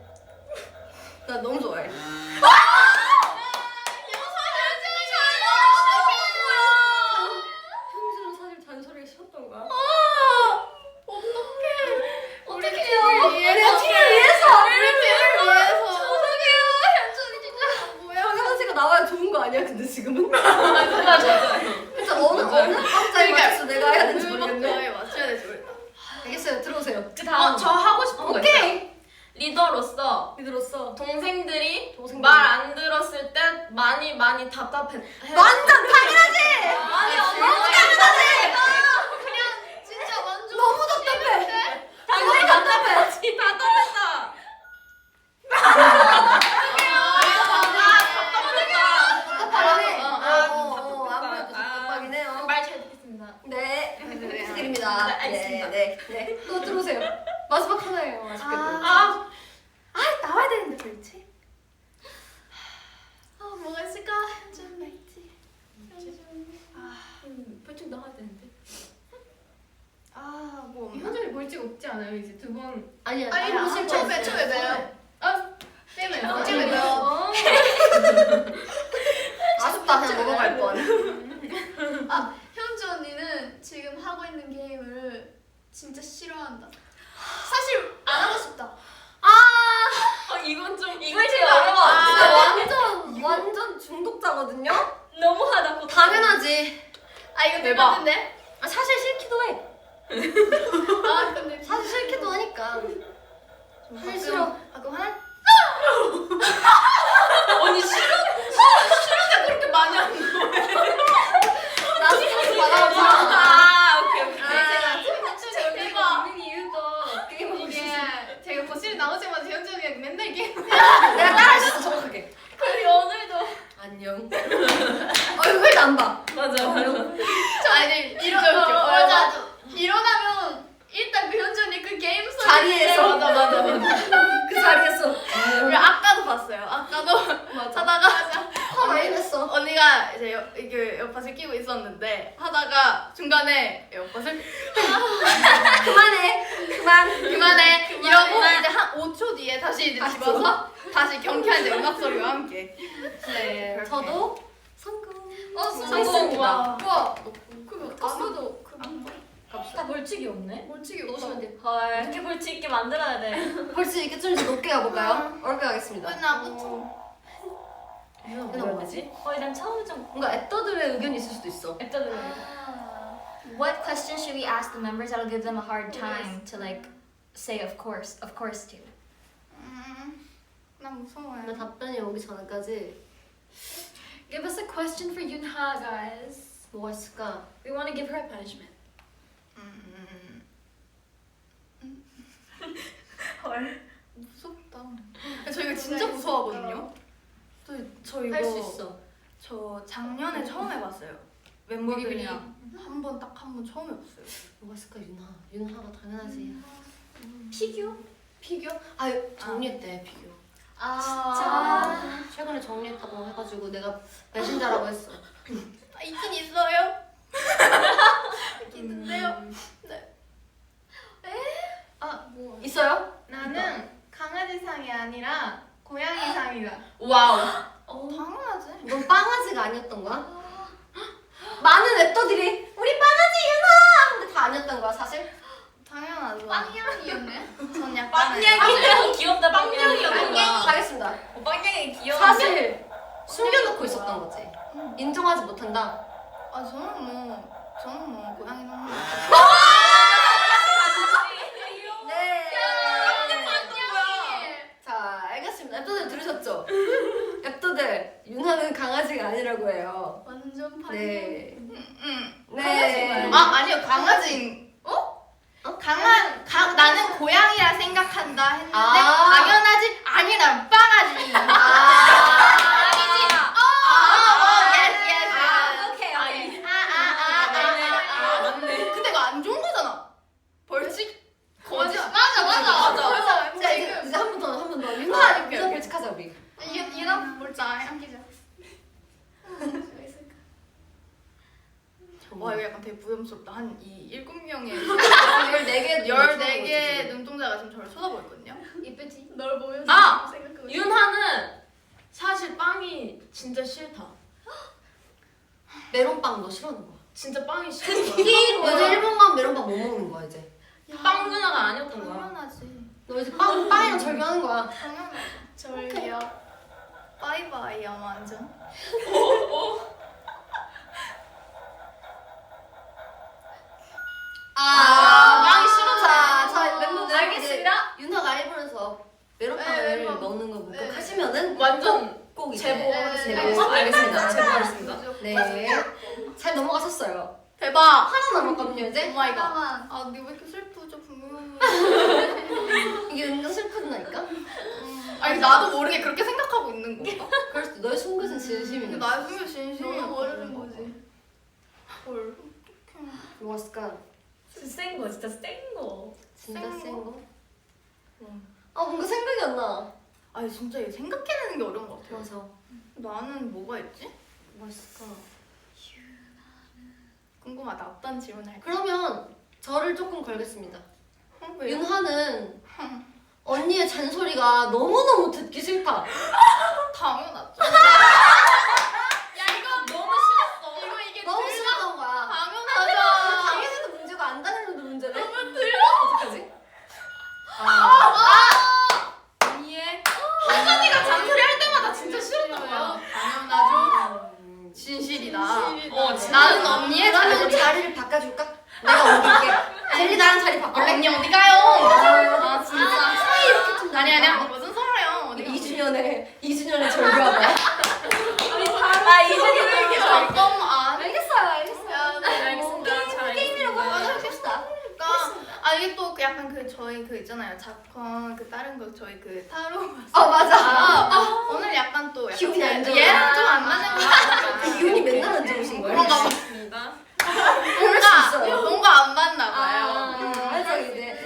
나 너무 좋아해. 현주는 사실 잔소리가 싫었던 거야. 우리 어떡해요? 팀을 우리 위해서. 팀을 위해서. 우리 팀을 위해서. 죄송해요. 현준이 진짜 뭐야? 황현지가 나와야 좋은 거 아니야? 근데 지금은? 맞아. 그래서 어느 박자에 맞춰서 내가 해야 되는지 모르겠네. 음악도에 맞춰야 되지 모르겠다. 알겠어요. 들어오세요. 그 다음. 저 하고 싶은 거 있어요. 오케이. 리더로서 믿으로써 동생들이 동생들. 말 안 들었을 때 많이 답답해. 완전 당연하지. 너무 진짜 완전 너무 답답해. 당연히 답답해. 답답했다. 답답하네. 답답하다. 아무래도 답답하긴 해요. 말 잘 듣겠습니다. 네. 부탁드립니다. 네, 알겠습니다. 네. 또 들어오세요. 마지막 하나예요. 아쉽게도. 나와야 되는데 벌칙. 뭐가 있을까? 현준 말지. 벌칙 나와야 되는데. 뭐 없나? 현준이 벌칙 없지 않아요? 이제 두 번. 아니야. 아니 나 무슨 한 번 처음에 매요. 빼면 찜에 매요. 아쉽다. 그냥 넘어갈 뻔. 현주 언니는 지금 하고 있는 게임을 진짜 싫어한다. 사실 안 하고 싶다. 이건 좀 이건 제일 어려워. 완전 중독자거든요. 너무하다. 당연하지. 이거 대박. 똑같은데? 사실 싫기도 해. 근데 사실 싫기도 하니까. 사실 싫어. 그럼 하나? 언니 싫은데 그렇게 많이 하는 거. 나 스트레스 받아가지고. 오케이. 제가 있는 이유도 게임하고 이게 있어. 제가 거실 나오자마자 현주 언니가 맨날 게임. 내가 따라했어 정확하게. 그리고 오늘도 안녕. 얼굴도 안 봐. 맞아. 아니 맞아. 일어나면 일단 그 현주 언니 그 게임 소리 자리에서. 맞아. 그 자리에서. 아까도 봤어요. 아까도 하다가 왜 이랬어? 언니가 이제 이게 에어팟을 끼고 있었는데 하다가 중간에 에어팟을 그만해 이러고 이제 한 5초 뒤에 다시 이제 집어서 다시 경쾌한 이제 음악 소리와 함께. 네. 그렇게. 저도 성공. 성공입니다. 와, 그럼 아무도 다 벌칙이 없네. 벌칙이 넣으시면 돼요. 헐. 이렇게 벌칙 있게 만들어야 돼. 벌써 이게 좀 높게 가볼까요? 어렵게 가겠습니다. 나부터. 이거 뭐지? 난 처음에 좀 뭔가 애떠들의 의견이 있을 수도 있어. 애떠들. What question should we ask the members that'll give them a hard time to like say of course to? 난 무서워요. 나 답변이 오기 전까지 Give us a question for Yunha, guys. 뭐가 있을까? We want to give her a punishment. 헐. 무섭다. 저 이거 진짜 무서워하거든요. 저 이거 할 수 있어. 저 작년에 처음 해봤어요. 멤버들이랑 한 번 처음 해봤어요. 뭐가 있을까 윤하? 윤하가 당연하지. 피규어? 피규어? 아 정리 때 피규어. 최근에 정리했다고 해가지고 내가 배신자라고 했어. 있긴 있어요. 있긴 있는데요. 네. 뭐. 있어요? 나는 강아지상이 아니라 고양이상이다. 와우. 당연하지. 넌 빵아지가 아니었던 거야? 많은 웹터들이 우리 빵아지 유나! 근데 다 아니었던 거야 사실? 당연하죠. 빵냥이였네. 전 약간 빵냥이 귀엽다. 빵냥이였구나. 가겠습니다. 빵냥이 귀여워. 사실 숨겨놓고 있었던 거지. 인정하지 못한다. 저는 뭐 고양이 너무 네. 자, 알겠습니다. 앱도들 들으셨죠? 앱도들 윤하는 강아지가 아니라고 해요. 완전 반. 네. 응. 네. 아니요 강아지. 나는 고양이라 생각한다 했는데 당연하지 아니라 빵아지. 오케이. 맞네. 근데 이거 안 좋은 거잖아. 벌칙. 거짓. 맞아. 그래서 자, 이제 한 번 더. 윤하 오케이. 벌칙하자 우리. 얘나 뭘지 안기자. 와 이거 약간 되게 부담스럽다. 한 이 7명의 14개의 눈동자가 지금 저를 쳐다보고 있거든요. 이쁘지? 널 보면서 생각하고 윤하는 사실 빵이 진짜 싫다. 메론빵 너 싫어하는 거야. 진짜 빵이 싫어. 너 일본 가면 메론빵 못 먹는 거야 이제. 빵 누나가 아니었던 거야. 당연하지. 너 이제 빵이랑 절교하는 거야. 당연하지. 저희요. 바이바이야 완전. 빵이 싫어서. 자, 멤버들 알겠습니다. 이제 윤하가 일본에서 메론빵을 네, 먹는 거 네. 목격하시면은 완전 꼭 이제 제보. 제보. 알겠습니다. 제보하겠습니다. 네. 잘 넘어가셨어요. 대박. 하나 남았거든요 이제. 오마이갓. 잠깐만. 근데 왜 이렇게 슬프죠 분명히. 이게 은근 슬프다니까? 아니 나도 모르게 그렇게 생각하고 있는 건가? 그럴 수도 너의 숨겨진 진심인 근데 거지. 나의 숨겨 진심이 너도 모르는 거지. 헐. 뭐였을까? 센 거, 진짜 센 거. 진짜 센 센 거? 응. 아 뭔가 생각이 안 나. 아니 진짜 이거 생각해내는 게 어려운 것 같아요. 맞아. 나는 뭐가 있지? 뭐였을까? 궁금하다. 어떤 질문을 할까? 그러면 저를 조금 걸겠습니다. 왜요? 윤하는 언니의 잔소리가 너무너무 듣기 싫다. 당연하죠. 야 이거 너무 싫었어. 이게 너무 싫었던 거야. 당연하죠. 당연히도 문제가 안 다니는데 문제네. 너무 들려? 어떡하지? 이해. 한선이가 잔소리 할 때마다 진짜 싫었던 거야. 당연하죠. 진실이다. 진짜. 나는 언니의 그러면 잔소리. 자리를 바꿔줄까? 내가 옮길게. 젤리 나랑 자리 바꿀래? 언니 어디 가요? 아 진짜. 사이 이렇게 좀 아니야. 무슨 소리야? 어디 가? 2주년에 절교하다. 이준이는 이렇게 잠깐만. 알겠어요. 야, 네, 알겠습니다. 잘 게임이라고 알겠습니다. 하자 합시다. 그러니까 이게 또 약간 그 저희 그 있잖아요. 작건 그 다른 거 저희 그 타로 맞아. 오늘 약간 또 약간 기분이 안 좋아. 얘랑 좀 안 맞는 거 같아. 그 기운이 맨날 안 좋으신 거예요? 그런가 봐. 있습니다. 그럴 수 있어요. 뭔가 안 맞나 봐요. 맞아 이제.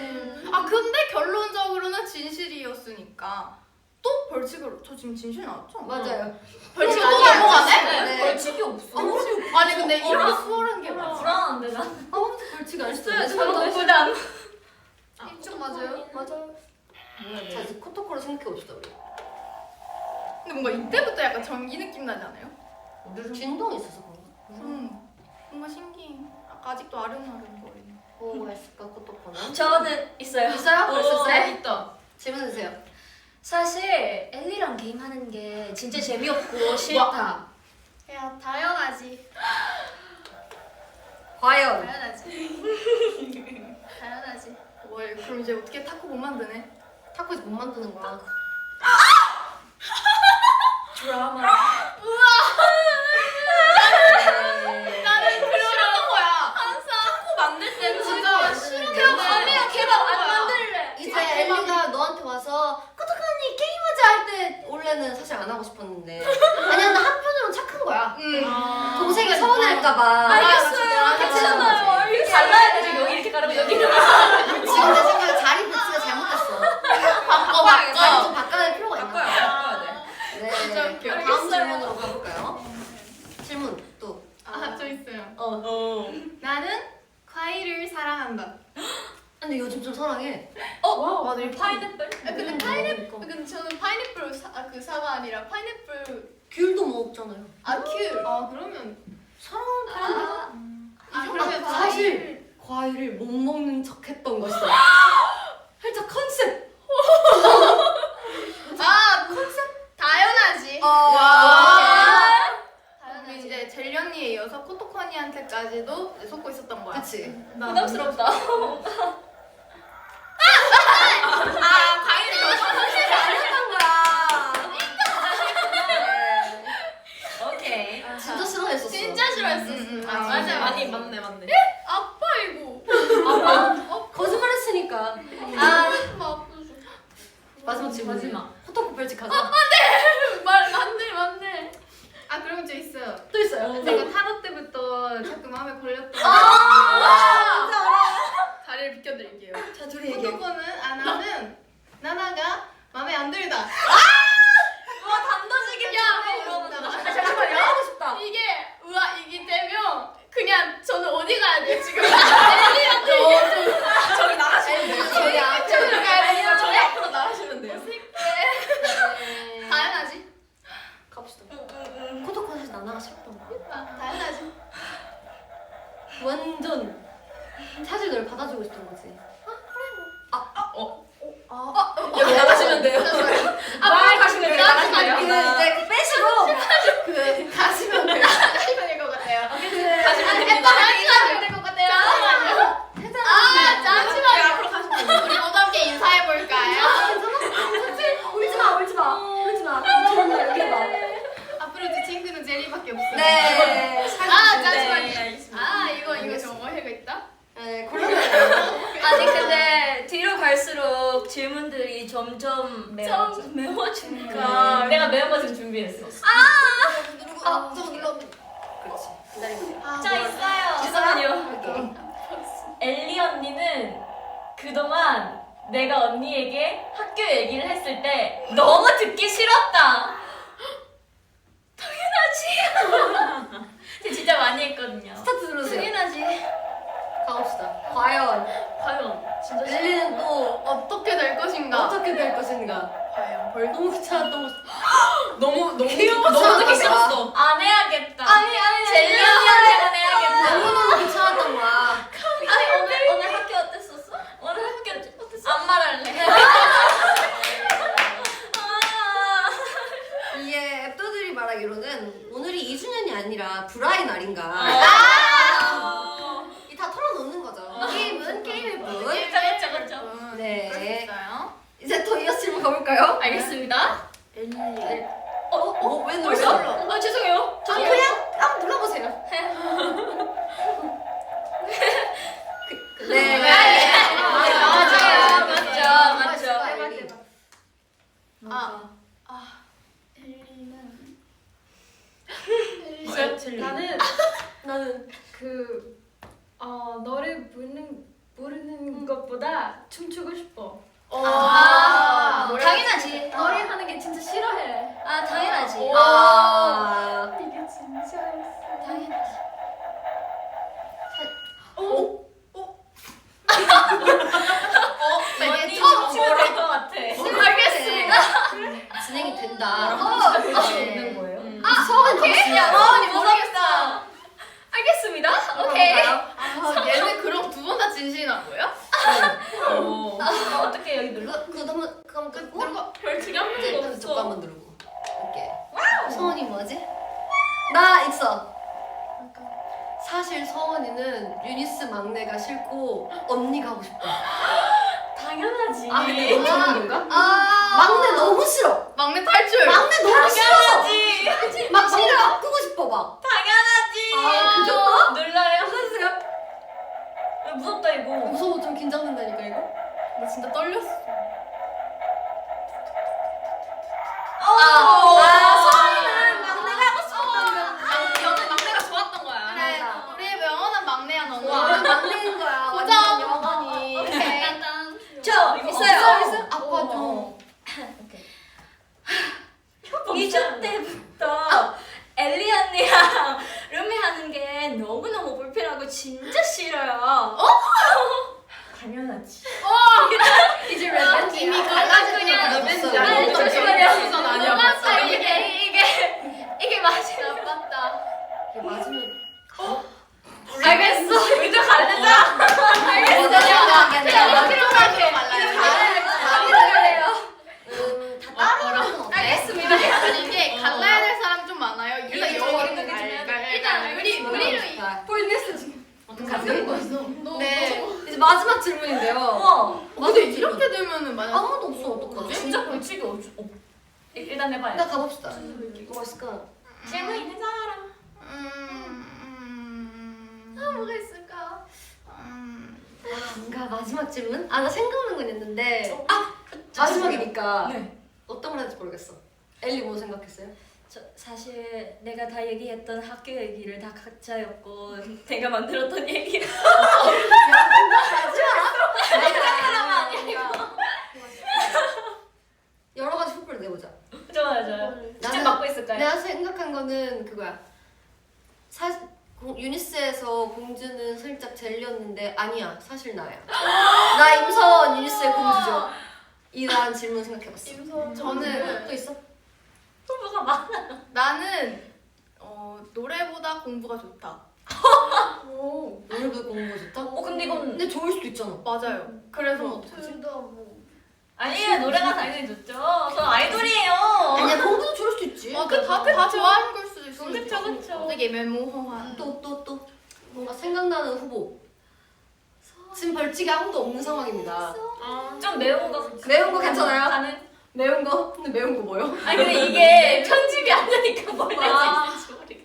근데 결론적으로는 진실이었으니까 또 벌칙으로 저 지금 진실 나왔죠? 맞아요. 벌칙 또 또 넘어가네? 네. 벌칙이 없어. 아니 근데 이렇게 수월한 게 맞아. 불안한데 나. 아무도 벌칙 안 있어요. 했어요. 저도 부담. 이쪽 맞아요? 맞아요. 자 이제 코토코로 생각해 봅시다 우리. 근데 뭔가 이때부터 약간 전기 느낌 나지 않아요? 진동이 있어서 그런가? 뭔가 신기해. 아직도 아른아른 거리네. 뭐가 있을까 코토코는? 저는 있어요. 있어요? 벌써 네, 있어요? 있다. 질문 주세요. 사실 엘리랑 게임하는 게 진짜 재미없고 싫다. 야 당연하지. 과연 당연하지. 뭘 그럼 이제 어떻게 타코 못 만드네? 타코에서 못 만드는 거야. 드라마. 네. 나는 그러는 거야. 타코 만들 때 진짜 싫어. 밤이야 개밥 안 만들래. 이제 엘리가 너한테 와서 코토코니 게임하자 할 때 원래는 사실 안 하고 싶었는데 아니야 나 한편으로는 착한 거야. 동생이 서운할까봐. 괜찮아요. 이렇게 잘라야 되죠. 여기 이렇게 가르고 여기는. 지금 내 생각에 자리 배치가 잘못됐어. 바꿔. 자리 좀 바꿔야 할 필요가 있나? 사랑해. 맞아, 이 파인애플? 근데 근데 저는 파인애플 그 사과 아니라 파인애플 귤도 먹잖아요. 귤. 그러면 사랑하는 그러면 사실 과일을 못 먹는 척했던 것이다. 살짝 컨셉. 컨셉 당연하지. 당연하지. 이제 젤리 언니에 이어서 코토코니한테까지도 속고 있었던 거야. 그치. 부담스럽다. 과일이 오케이. 진짜 싫어했었어. 진짜 싫어했어. 맞아. 맞네. 맞네. 아빠 이거. 거짓말했으니까. 아프죠. 마지막 질문. 마지막. 호떡국 별집 가자. 맞네. 그럼 저 있어요. 또 있어요. 제가 타로 때부터 자꾸 마음에 걸렸던 자리를 비켜드릴게요. 자 둘이 얘기해. 코토코는 아나는 나나가 마음에 안 들다. 와 단도직입 잠깐만 하고 싶다. 이게 되면 그냥 저는 어디 가야 돼 지금? 저기 나가시면 돼요. 저희 앞쪽으로 가야 되니까 저희 앞으로 나가시면 돼요. 당연하지. 갑시다. 코토코 사실 나나가 싫었던 거야. 당연하지. 완전 사실 널 받아주고 싶던 거지. 여기 나가시면 돼요. 빨리 가시면 돼요. 이제 빼시고 가시면 돼요. 가시면 될 것 같아요. 가시면 될것 같아요. 잠시만요. 앞으로 가시면 돼요. 우리 모두 함께 인사해 볼까요? 울지 마. 이렇게 봐. 앞으로 제 친구는 제리밖에 없어요. 네. 잠시만요. 알겠습니다. 이거 좀 오해가 있다. 네, 골라봐요. 아니 근데 뒤로 갈수록 질문들이 점점 매워지니까 내가 매운거 지금 준비했어. 저거 눌러. 그렇지. 기다리고. 자 있어요. 잠깐만요. 엘리 언니는 그동안 내가 언니에게 학교 얘기를 했을 때 너무 듣기 싫었다. 당연하지. 제가 진짜 많이 했거든요. 스타트 누르세요. 당연하지. 가봅시다. 과연 과연 진짜 엘리는 또 어떻게 될 것인가? 어떻게 될 것인가? 과연 너무 귀찮았던 것. 너무 귀여웠어. 듣기 싫었어. 안 해야겠다. 젤리 언니한테만 해야겠다. 너무너무 귀찮았던 거야. 아니 오늘 학교 어땠었어? 오늘 학교 어땠어? 안 말할래. 이게 앱도들이 말하기로는 오늘이 2주년이 아니라 불화의 날인가. 이 다 털어놓는 거죠. 게임은 게임일 뿐. 그렇죠. 네. 있어요. 이제 더 이어서 질문 가볼까요? 알겠습니다. 왜 눌러? 벌써? 죄송해요. 그냥 한번 눌러보세요. 네. 맞죠. 엘리는 나는 너를 부르는 것보다 춤추고 싶어. 당연하지. 노래 하는 게 진짜 싫어해. 당연하지. 이게 진짜였어. 당연하지. 언니 처음 모를 것 같아. 알겠습니다. 진행이 된다. 있는 거예요? 서원이 모르겠어. 알겠습니다. 오케이. 얘는 그럼 두 번 다 진실이나 뭐야? 어떻게 여기 눌러? 그거 한번 끊고 누르고 벌칙이 한 이제 번도 저거 없어. 한번 누르고. 이렇게. 서원이 뭐지? 나 있어. 사실 서원이는 유니스 막내가 싫고 언니가 하고 싶어. 당연하지. 근데 너무 좋은 건가? 막내 너무 싫어. 막내 탈출. 막내 너무 싫어. 당연하지. 막 막내 바꾸고 싶어 막. 당연하지. 그 정도? 눌러요. 해주세요. 야, 무섭다 이거. 무서워 좀 긴장된다니까 이거. 나 진짜 떨렸어. 서원이는 막내가 하고 싶었다니까. 여자 막내가 좋았던 거야. 그래. 우리의 영원한 막내야 너는. 막내인 거야. 고정. 완전 영원히. 저 이거 있어요. 아빠 좀. 2주 때부터 엘리 언니랑 룸메하는 게 너무너무 불편하고 진짜 싫어요. 당연하지. 이미 그냥 리벤지 아니야. 잠시만요. 몰랐어 이게 맞아. 나빴다. 이게 맞으면 알겠어. 의자 가르자. 다 따라하는 거 어때? 알겠습니다. 아니 이게 갈라야 될 사람 좀 많아요. 일단 이거 영어 이거 일단 우리를 폴리스 지금 어떡하지? 네. 이제 마지막 질문인데요. 우와. 근데 이렇게 되면은 만약 아무도 없어 어떡하지? 진짜 벌칙이 없. 일단 해봐요. 일단 가봅시다. 뭐가 있을까? 질문 있는 사람. 뭐가 있을까? 뭔가 마지막 질문? 아 나 생각나는 건 있는데 마지막이니까 네. 어떤 걸 해야 될지 모르겠어. 엘리 뭐 생각했어요? 저 사실 내가 다 얘기했던 학교 얘기를 다 가짜였고 내가 만들었던 얘기를 여러 가지 후보를 내보자. 좋아요, 좋아요. 직접 나는- 맡고 있을까요? 내가 생각한 거는 그거야. 유니스에서 공주는 살짝 젤리였는데 아니야 사실 나야. 나 임서원 유니스의 공주죠. 이러한 질문 생각해봤어. 저는 또 있어? 후보가 많아. 나는 노래보다 공부가 좋다. 노래도 공부 좋다? 근데 이건 근데 좋을 수도 있잖아. 맞아요. 그럼 그래서 어떡하지? 아니에요. 노래가 당연히 좋죠. 저 아이돌이에요. 아니야 공부도 좋을 수도 있지. 다 좋아하는 걸 수도 있어. 그쵸, 그쵸. 되게 메모호한. 또 뭔가 생각나는 후보. 지금 벌칙이 아무도 없는 상황입니다. 좀 매운 거. 매운 거 괜찮아요? 가는. 매운 거? 근데 매운 거 뭐요? 아니 근데 이게 편집이 안 되니까 뭐 해야 되는지 모르겠어.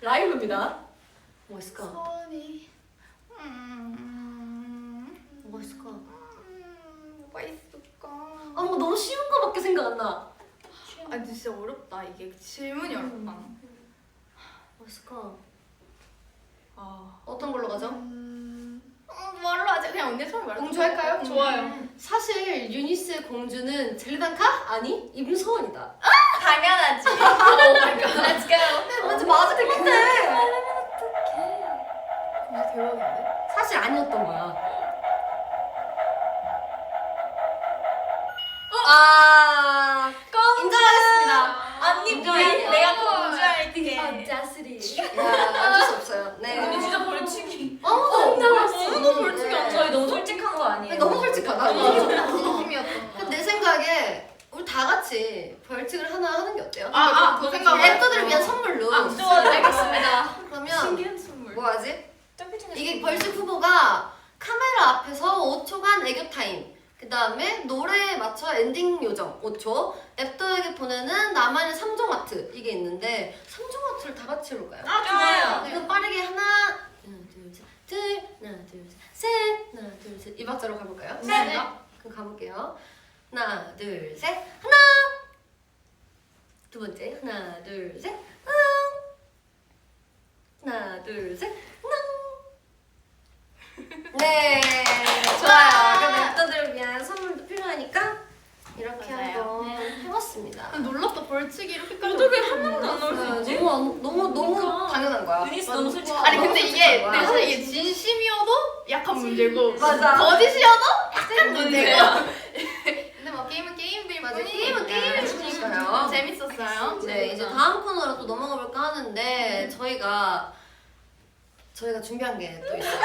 라이브입니다. 뭐 있을까? 선이 뭐가 있을까? 뭐가 있을까? 아 뭔가 너무 쉬운 거밖에 생각 안 나. 아 진짜 어렵다 이게 질문이 어렵다. 뭐 있을까? 아 어떤 걸로 가죠? 말로 하자. 그냥 언니 처음 말해. 공주 할까요? 좋아요. 사실 유니스의 공주는 젤리단카? 아니 임서원이다. 당연하지. Let's go. 먼저 맞을 것 같아. 진짜 대박인데? 사실 아니었던 거야. 아 인정하겠습니다. 언니 인정할게요. 내가 공주할게. 짜스리. 야 어쩔 수 없어요. 네. 근데 진짜 벌칙이. 너무 벌칙이 안 저희 너무 솔직한 거 아니에요? 너무 솔직하다. 진심이었던 거. 근데 내 생각에 우리 다 같이 벌칙을 하나 하는 게 어때요? 그 생각. 앱터들을 위한 선물로. 좋아요. 알겠습니다. 그러면 신기한 선물. 뭐 하지? 이게 벌칙 후보가 카메라 앞에서 5초간 애교 타임. 그 다음에 노래에 맞춰 엔딩 요정 5초. 앱터에게 보내는 나만의 3종 아트. 이게 있는데 3종 아트를 다 같이 해볼까요? 좋아요. 이거 빠르게 하나 둘 셋 하나 둘 셋 이 박자로 가볼까요? 네. 그럼 가볼게요. 하나 둘 셋 하나 두 번째 하나 둘 셋 하나 둘 셋 네 좋아요. 그럼 앱터들을 위한 선물도 필요하니까 이렇게 맞아요. 한번 해봤습니다. 놀랍다. 벌칙이 이렇게까지. 어떻게 한 명도 안 나올 수 있지? 너무 당연한 거야. 유니스 너무 솔직한 아니 거. 근데 이게 거야. 내 사실 이게 진심이어도 약간 문제고 맞아. 거짓이어도 약간 문제고. 문제야. 근데 뭐 게임은 게임들 맞아. 뿐이 게임은 게임일 뿐이니까요. 재밌었어요. 네, 이제 다음 코너로 또 넘어가 볼까 하는데 저희가 준비한 게 또 있어요.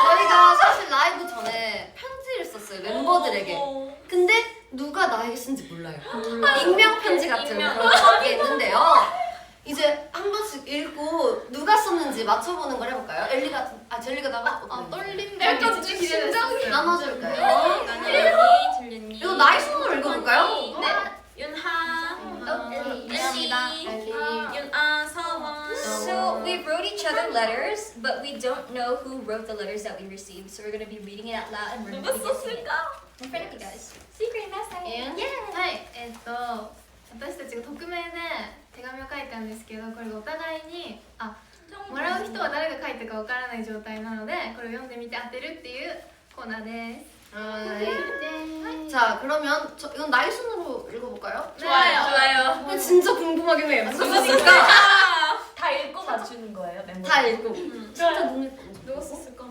저희가 사실 라이브 전에 편지를 썼어요 멤버들에게. 근데 누가 나에게 쓴지 몰라요. 익명 편지 같은 그런 게 있는데요. 이제 한 번씩 읽고 누가 썼는지 맞춰보는 걸 해볼까요? 젤리가 나가. 떨린다. 약간 긴장이. 나눠줄까요? 줄리님. 이거 나이 순으로 읽어볼까요? 네. 윤하. 감사합니다. 윤아 서원. So we wrote each other letters, but we don't know who wrote the letters that we received. So we're gonna be reading it out loud and we're gonna 누가 be guessing it 썼을까? in front of you guys. Secret message. はい私たちが匿名で手紙を書いたんですけどこれがお互いにもらう人は誰が書いたかわからない状態なのでこれを読んでみて当てるっていうコーナーです 자 그러면 이건 나이 순으로 읽어볼까요? 좋아요. 근데 진짜 궁금하긴 해. 무슨 그러니까. 썼을까? 다 읽고 맞추는 거예요, 멤버. 다 읽고. 진짜 좋아요. 눈을 누가 썼을까?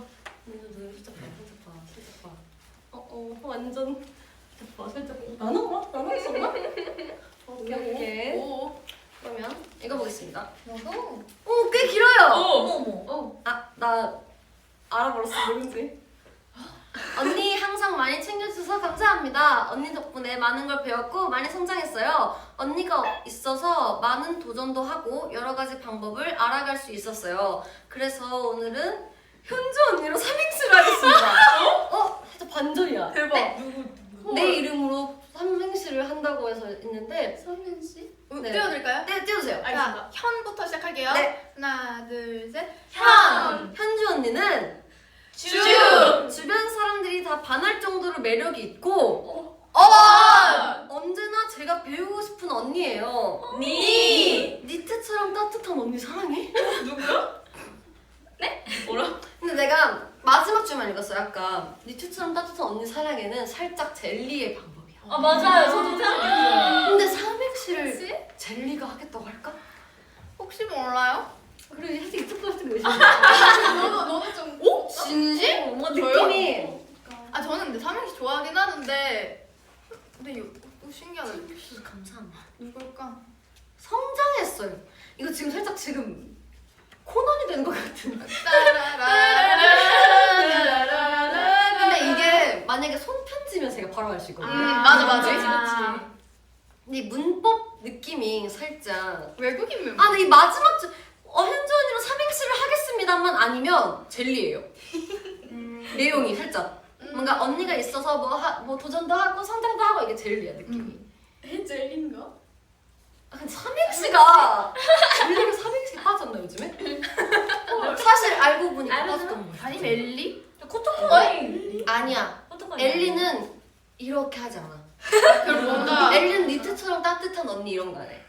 눈을 살짝 봐. 완전 봐, 살짝 나눠봐? 나눠봤었나? 오케이. 오. 그러면 읽어보겠습니다. 너도. 오, 꽤 길어요. 어머. 아, 나 알아버렸어. 누군지. 언니 항상 많이 챙겨주셔서 감사합니다. 언니 덕분에 많은 걸 배웠고 많이 성장했어요. 언니가 있어서 많은 도전도 하고 여러 가지 방법을 알아갈 수 있었어요. 그래서 오늘은 현주 언니로 삼행시를 하겠습니다. 살짝 반전이야. 대박. 내 이름으로 삼행시를 한다고 해서 있는데 서민씨? 네. 띄워드릴까요? 네, 띄워주세요. 자, 현부터 시작할게요. 네. 하나, 둘, 셋. 현주 언니는 주! 주변 사람들이 다 반할 정도로 매력이 있고 언제나 제가 배우고 싶은 언니예요. 니트처럼 따뜻한 언니 사랑해? 누구야? 네? 뭐라? 근데 내가 마지막 줄만 읽었어요. 아까 니트처럼 따뜻한 언니 사랑에는 살짝 젤리의 방법이야. 아 맞아요. 저도 생각했어요. 근데 삼행시를 혹시? 젤리가 하겠다고 할까? 혹시 몰라요? 그래 살짝 이쪽 같은 거 의심. 너는 좀. 오? 진심? 뭔가 저요? 느낌이 아, 저는 근데 삼행시 좋아하긴 하는데. 근데 이거 신기하다. 감사합니다. 누굴까? 성장했어요. 이거 지금 지금 코난이 되는 것 같은. 근데 이게 만약에 손편지면 제가 바로 할 수 있거든요. 맞아. 그치. 근데 이 문법 느낌이 살짝 외국인 멤버. 근데 이 마지막 줄 현주 언니로 삼행시를 하겠습니다만 아니면 젤리예요. 내용이 살짝 뭔가 언니가 있어서 뭐 도전도 하고 성장도 하고 이게 젤리야 느낌이. 젤리인가? 근데 삼행시가 젤리가 삼행시에 빠졌나 요즘에? 사실 알고 보니까 빠졌던 거야. 아니면 엘리? 코토코니. 아니야. 엘리는 이렇게 하지 않아. 그럼 뭔가. 엘리는 니트처럼 따뜻한 언니 이런 거 안 해.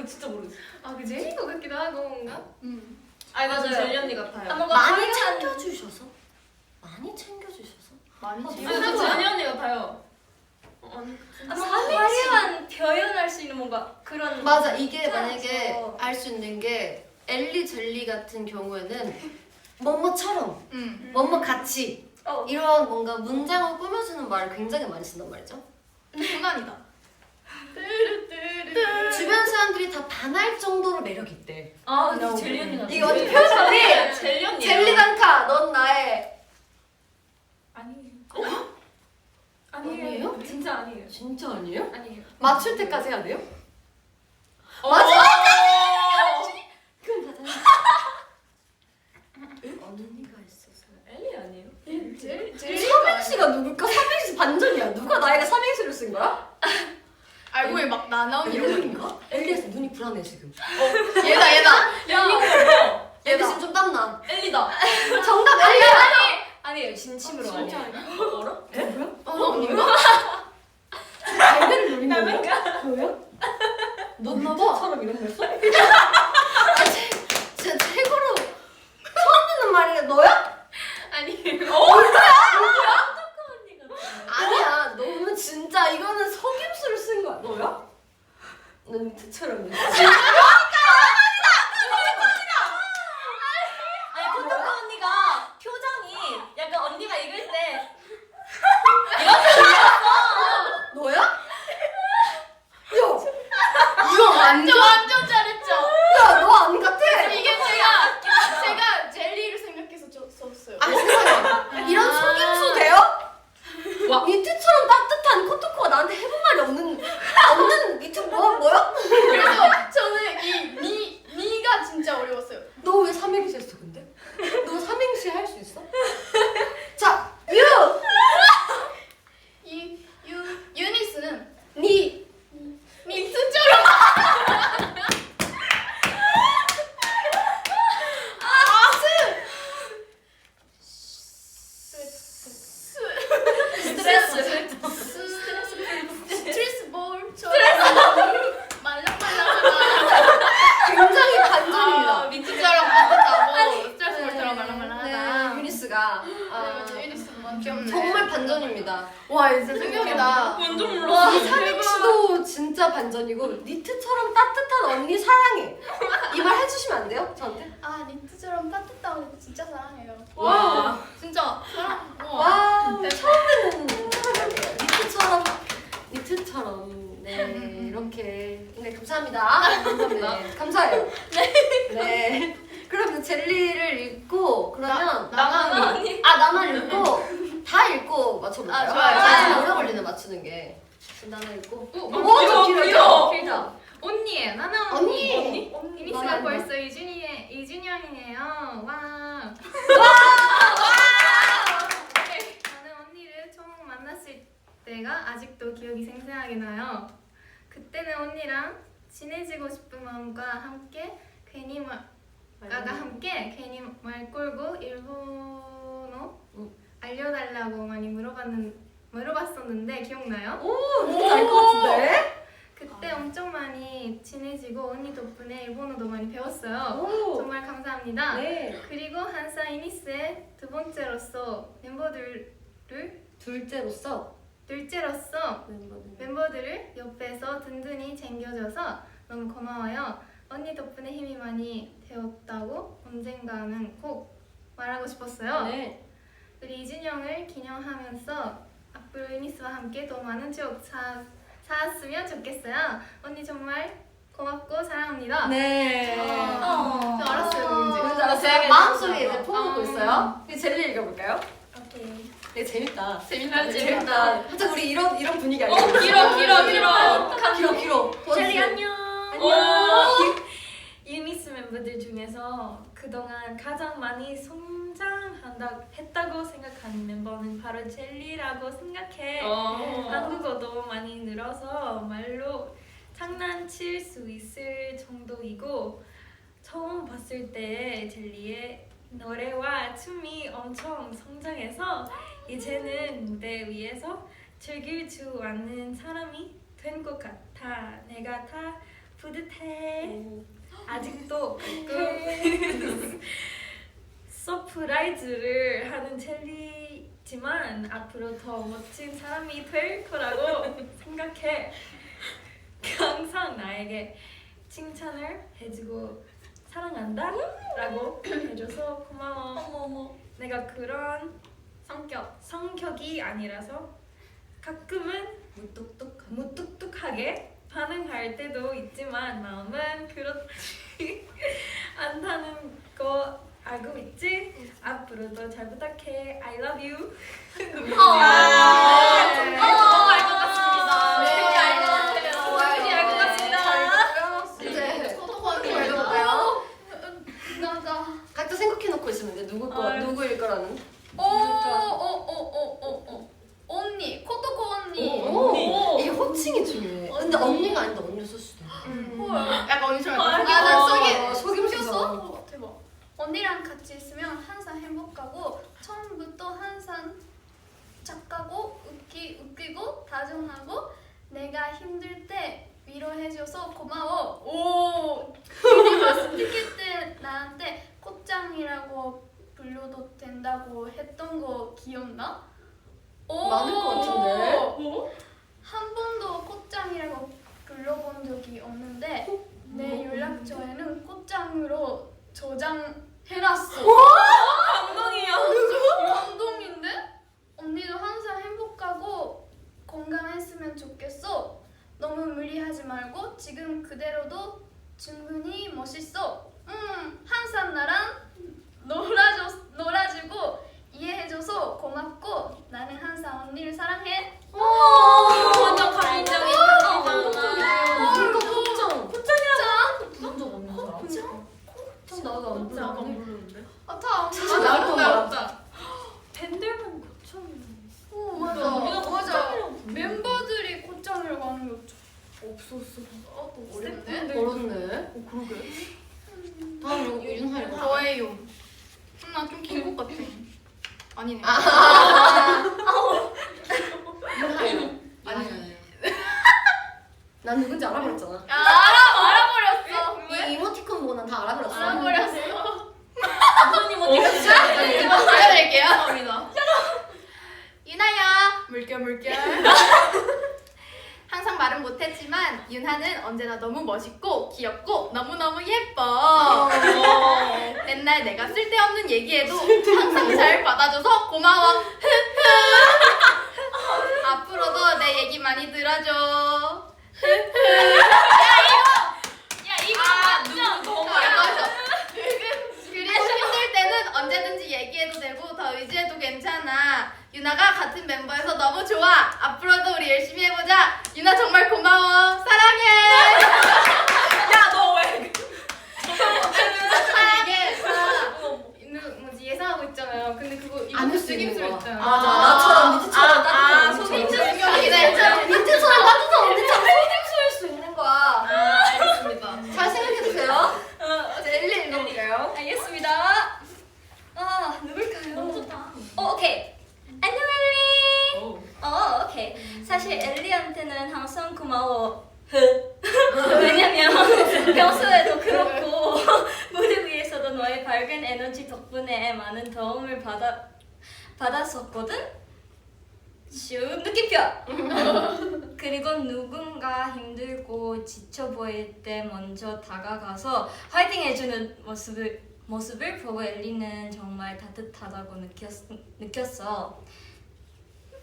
진짜 모르지. 아, 그 젤리인 것 같기도 하고 뭔가. 아 맞아요. 젤리 언니 아, 같아요. 뭔가 많이 화려한- 챙겨주셔서? 많이 챙겨주셔서? 많이 이것도 젤리 언니 같아요. 뭔가 화려한 표현할 수 있는 뭔가 그런. 맞아. 이게 만약에 그래서. 알 수 있는 게 엘리 젤리 같은 경우에는 뭐뭐처럼 뭐뭐 같이 이런 뭔가 문장을 꾸며주는 말을 굉장히 많이 쓴단 말이죠. 순간이다. 주변 사람들이 다 반할 정도로 매력이 있대. 아 근데 젤리 언니 같아. 이거 어떻게 표현하니? 젤리 언니. 젤리 단카, 넌 나의 아니에요. 아니에요? 진짜 아니에요. 진짜 아니에요? 아니에요. 맞출 때까지 해야 돼요? 그럼 받아요. 언니가 있어서. 엘리 아니에요? 삼행시가 누굴까? 삼행시 반전이야. 누가 나에게 삼행시를 쓴 거야? 알고에 막 나나온 이런 거. 엘리인가? 엘리에서 눈이 불안해 지금. 얘다. 야. 엘리 지금 좀 땀나. 엘리다. 정답 엘리야. 아니에요, 진심으로 진짜 아니에요. 아니야? 알아? 누구야? 언니인가? 갈매를 노린 거야? 뭐야? 넌 나처럼 이런 거 했어? 진짜 최고로 처음 듣는 말이야. 너야? 아니에요. 아니야. 너는 진짜 이거는 속임수를 쓴 거야. 너야? 넌 트처럼 이랬어. 아니 코토코 언니가 표정이 약간 언니가 읽을 때 너야? 야! 이거 완전 잘했죠. 야, 너 안 같아? 이게 제가 젤리를 생각해서 썼어요. 아, 세상에. 이런 속임수 돼요? 니트처럼 따뜻한 코토코가 나한테 해본 말이 없는 니트 뭐야? 그래서 저는 니가 진짜 어려웠어요. 너 왜 삼행시 했어 근데? 너 삼행시 할 수 있어? 자, 유니스는 니 니트처럼. 스트레스 볼처럼 말랑말랑하다. 굉장히 반전입니다. 니트처럼 따뜻하고 스트레스 볼처럼 말랑말랑하다. 유니스가 유니스 너무 귀엽네. 정말 반전입니다. 와, 진짜 생각이다. 완전 와, 몰랐어. 이 삼행시도 진짜 반전이고 니트처럼 따뜻한 언니 사랑해. 이 말 해주시면 안 돼요? 저한테? 아 니트처럼 따뜻하고 진짜 사랑해요. 와. 진짜 사랑. 와 처음 듣는 니트처럼 네 이렇게 네 감사합니다. 네, 감사해요. 네. 그러면 젤리를 읽고 그러면 나만 읽고 다 읽고 맞춰볼까요? 아, 좋아요. 아, 오래 걸리네 맞추는 게. 나만 읽고. 길어, 좀 길어. 길다. 언니, 나는 언니. 이니스가 나는 벌써 2주년이에요. 와. 나는 언니를 처음 만났을 때가 아직도 기억이 생생하게 나요. 그때는 언니랑 친해지고 싶은 마음과 함께 괜히 말 걸고 일본어 알려달라고 많이 물어봤었는데 기억나요? 진짜 알 것 같은데? 그때 엄청 많이 친해지고 언니 덕분에 일본어도 많이 배웠어요. 오. 정말 감사합니다. 네. 그리고 한사 이니스의 두 번째로서 둘째로서 멤버들을 옆에서 든든히 챙겨줘서 너무 고마워요. 언니 덕분에 힘이 많이 되었다고 언젠가는 꼭 말하고 싶었어요. 네. 우리 2주년을 기념하면서 앞으로 이니스와 함께 더 많은 추억 쌓았으면 좋겠어요. 언니 정말 고맙고 사랑합니다. 네. 저 알았어요, 누군지. 뭔지 알았어요? 마음속에 이제 품고 있어요. 이제 젤리 읽어볼까요? 오케이. 되게 재밌다. 재밌다. 재밌다. 진짜 우리 이런 분위기 아니에요? 길어. 젤리 안녕. 안녕. 유니스 멤버들 중에서 그동안 가장 많이 성장했다고 생각하는 멤버는 바로 젤리라고 생각해. 한국어도 많이 늘어서 말로 장난칠 수 있을 정도이고 처음 봤을 때 젤리의 노래와 춤이 엄청 성장해서 이제는 무대 위에서 즐길 줄 아는 사람이 된 것 같아. 내가 다 뿌듯해. 아직도 가끔 서프라이즈를 하는 젤리지만 앞으로 더 멋진 사람이 될 거라고 생각해. 항상 나에게 칭찬을 해주고 사랑한다 라고 해줘서 고마워. 내가 그런 성격이 아니라서 가끔은 무뚝뚝하게 반응할 때도 있지만 마음은 그렇지 않다는 거 알고 있지? 앞으로도 잘 부탁해. I love you. 알것 같습니다. 네. 알것 같습니다. 이제 소통하는 읽어볼까요? 나다. 각자 생각해놓고 있으면 돼. 누구일 거라는. 언니, 코토코 언니. 오. 이게 호칭이 중요해. 근데 언니가 아닌데 언니 쓸 수도 있고. 약간 언니처럼. 난 속임 씌웠어? 씌웠어? 대박. 언니랑 같이 있으면 항상 행복하고 처음부터 항상 착하고 웃기고 다정하고 내가 힘들 때 위로해줘서 고마워. 오. 그리고 스티키 때 나한테 꽃장이라고 불러도 된다고 했던 거 기억나? 오. 많을 것 같은데? 한 번도 꽃장이라고 불러본 적이 없는데 내 연락처에는 꽃장으로 저장해놨어. 감동이야. 감동인데? 언니도 항상 행복하고 건강했으면 좋겠어. 너무 무리하지 말고 지금 그대로도 충분히 멋있어. 항상 나랑 놀아주고 이해해줘서 고맙고 나는 항상 언니를 사랑해. 완전 감동적이다. 이거 호칭. 부른 적 없는 사람. 나도 안 진짜 불러. 안 부르는데. 사실 나도 없다. 밴들만 고쳐는 오 우리가 맞아. 꽃장이라고 부르는데. 멤버들이 꽃장이라고 하는 게 없었어. 어렵네. 그러게. 다음 윤하이. 저예요. 나 좀 긴 것 같아. 아니네. 윤하이. 아니. 난 누군지 알아버렸잖아. 알아버렸어. 이 이모티콘 보고 난 다 알아버렸어. 알아버렸어. 선생님 어디 계세요? 알려드릴게요. 유나야. 물결. 항상 말은 못했지만 윤하는 언제나 너무 멋있고 귀엽고 너무너무 예뻐. 맨날 내가 쓸데없는 얘기해도 항상 잘 받아줘서 고마워. 앞으로도 내 얘기 많이 들어줘. 이거 완전 너무 알아서. 그리고 힘들 때는 언제든지 얘기해도 되고 더 의지해도 괜찮아. 유나가 같은 멤버여서 너무 좋아. 앞으로도 우리 열심히 해보자. 유나 정말 고마워. 사랑해. 야, 너 왜? 이게 뭐지 예상하고 있잖아요. 근데 그거 이거 안할수 있는 쓰김술 거. 있잖아요. 나처럼 민트처럼 따뜻한 소민트 언니처럼. 생각이네. 민트처럼 따뜻한 언니처럼 소금수일 수 있는 거야. 알겠습니다. 잘 생각해주세요. 엘리 읽어볼까요? 알겠습니다. 아, 누굴까요? 너무 좋다. 오케이. 안녕 엘리. 오케이. 사실 엘리한테는 항상 고마워. 왜냐면 평소에도 그렇고 무대 위에서도 너의 밝은 에너지 덕분에 많은 도움을 받았었거든. 쉬운 느낌표. 그리고 누군가 힘들고 지쳐 보일 때 먼저 다가가서 화이팅 해주는 모습을 보고 엘리는 정말 따뜻하다고 느꼈어.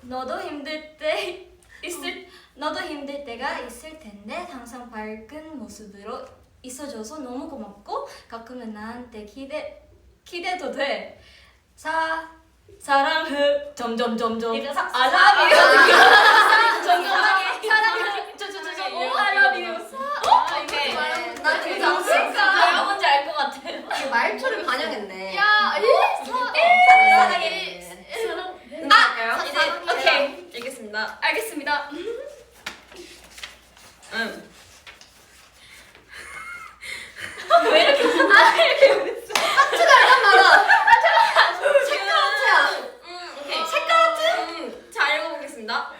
너도 힘들 때가 있을 텐데 항상 밝은 모습으로 있어줘서 너무 고맙고 가끔은 나한테 기대도 돼. 사랑해 점점점점 I love you 점점점점 사랑해 저저저저 I love you 오케이. 나 되게 안 내가 뭔지 알 것 같아. 말투를 반영했네. 사랑해. 이제 오케이 알겠습니다. 알겠습니다. 왜 이렇게 오케이. 잘 읽어보겠습니다.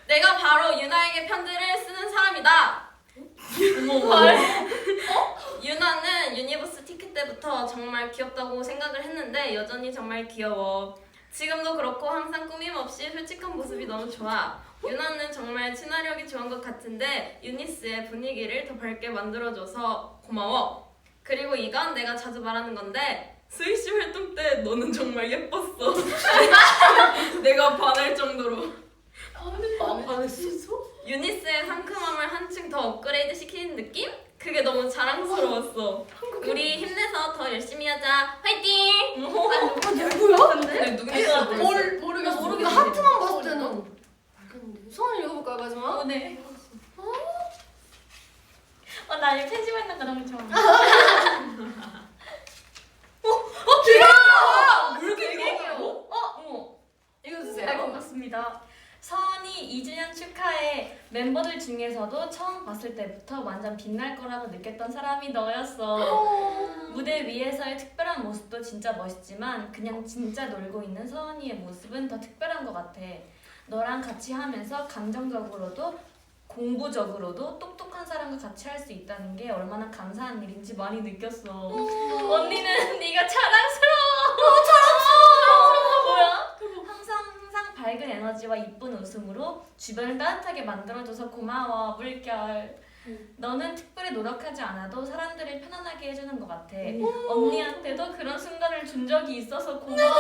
내가 바로 유나에게 편지를 쓰는 사람이다. 유나는 유니버스 티켓 때부터 정말 귀엽다고 생각을 했는데 여전히 정말 귀여워. 지금도 그렇고 항상 꾸밈없이 솔직한 모습이 너무 좋아. 유나는 정말 친화력이 좋은 것 같은데 유니스의 분위기를 더 밝게 만들어줘서 고마워. 그리고 이건 내가 자주 말하는 건데 스위시 활동 때 너는 정말 예뻤어. 내가 반할 정도로. 반했어? 유니스의 상큼함을 한층 더 업그레이드 시키는 느낌? 그게 너무 자랑스러웠어. 우리 힘내서 더 열심히 하자. 화이팅! 누구야? 근데 누군지 모르겠어. 모르겠어. 하트만 봤을 때는 알겠는데. 성원 읽어볼까요 마지막? 네. 나 이거 편집하는 거 너무 좋아. 왜 이렇게 이거? 읽어주세요. 네, 고맙습니다. 서원이 2주년 축하해. 멤버들 중에서도 처음 봤을 때부터 완전 빛날 거라고 느꼈던 사람이 너였어. 무대 위에서의 특별한 모습도 진짜 멋있지만 그냥 진짜 놀고 있는 서원이의 모습은 더 특별한 것 같아. 너랑 같이 하면서 감정적으로도 공부적으로도 똑똑한 사람과 같이 할 수 있다는 게 얼마나 감사한 일인지 많이 느꼈어. 언니는 네가 자랑스러워. 자랑스러워. 뭐야? 항상 밝은 에너지와 이쁜 웃음으로 주변을 따뜻하게 만들어줘서 고마워. 물결. 너는 특별히 노력하지 않아도 사람들을 편안하게 해주는 것 같아. 언니한테도 그런 순간을 준 적이 있어서 고마워.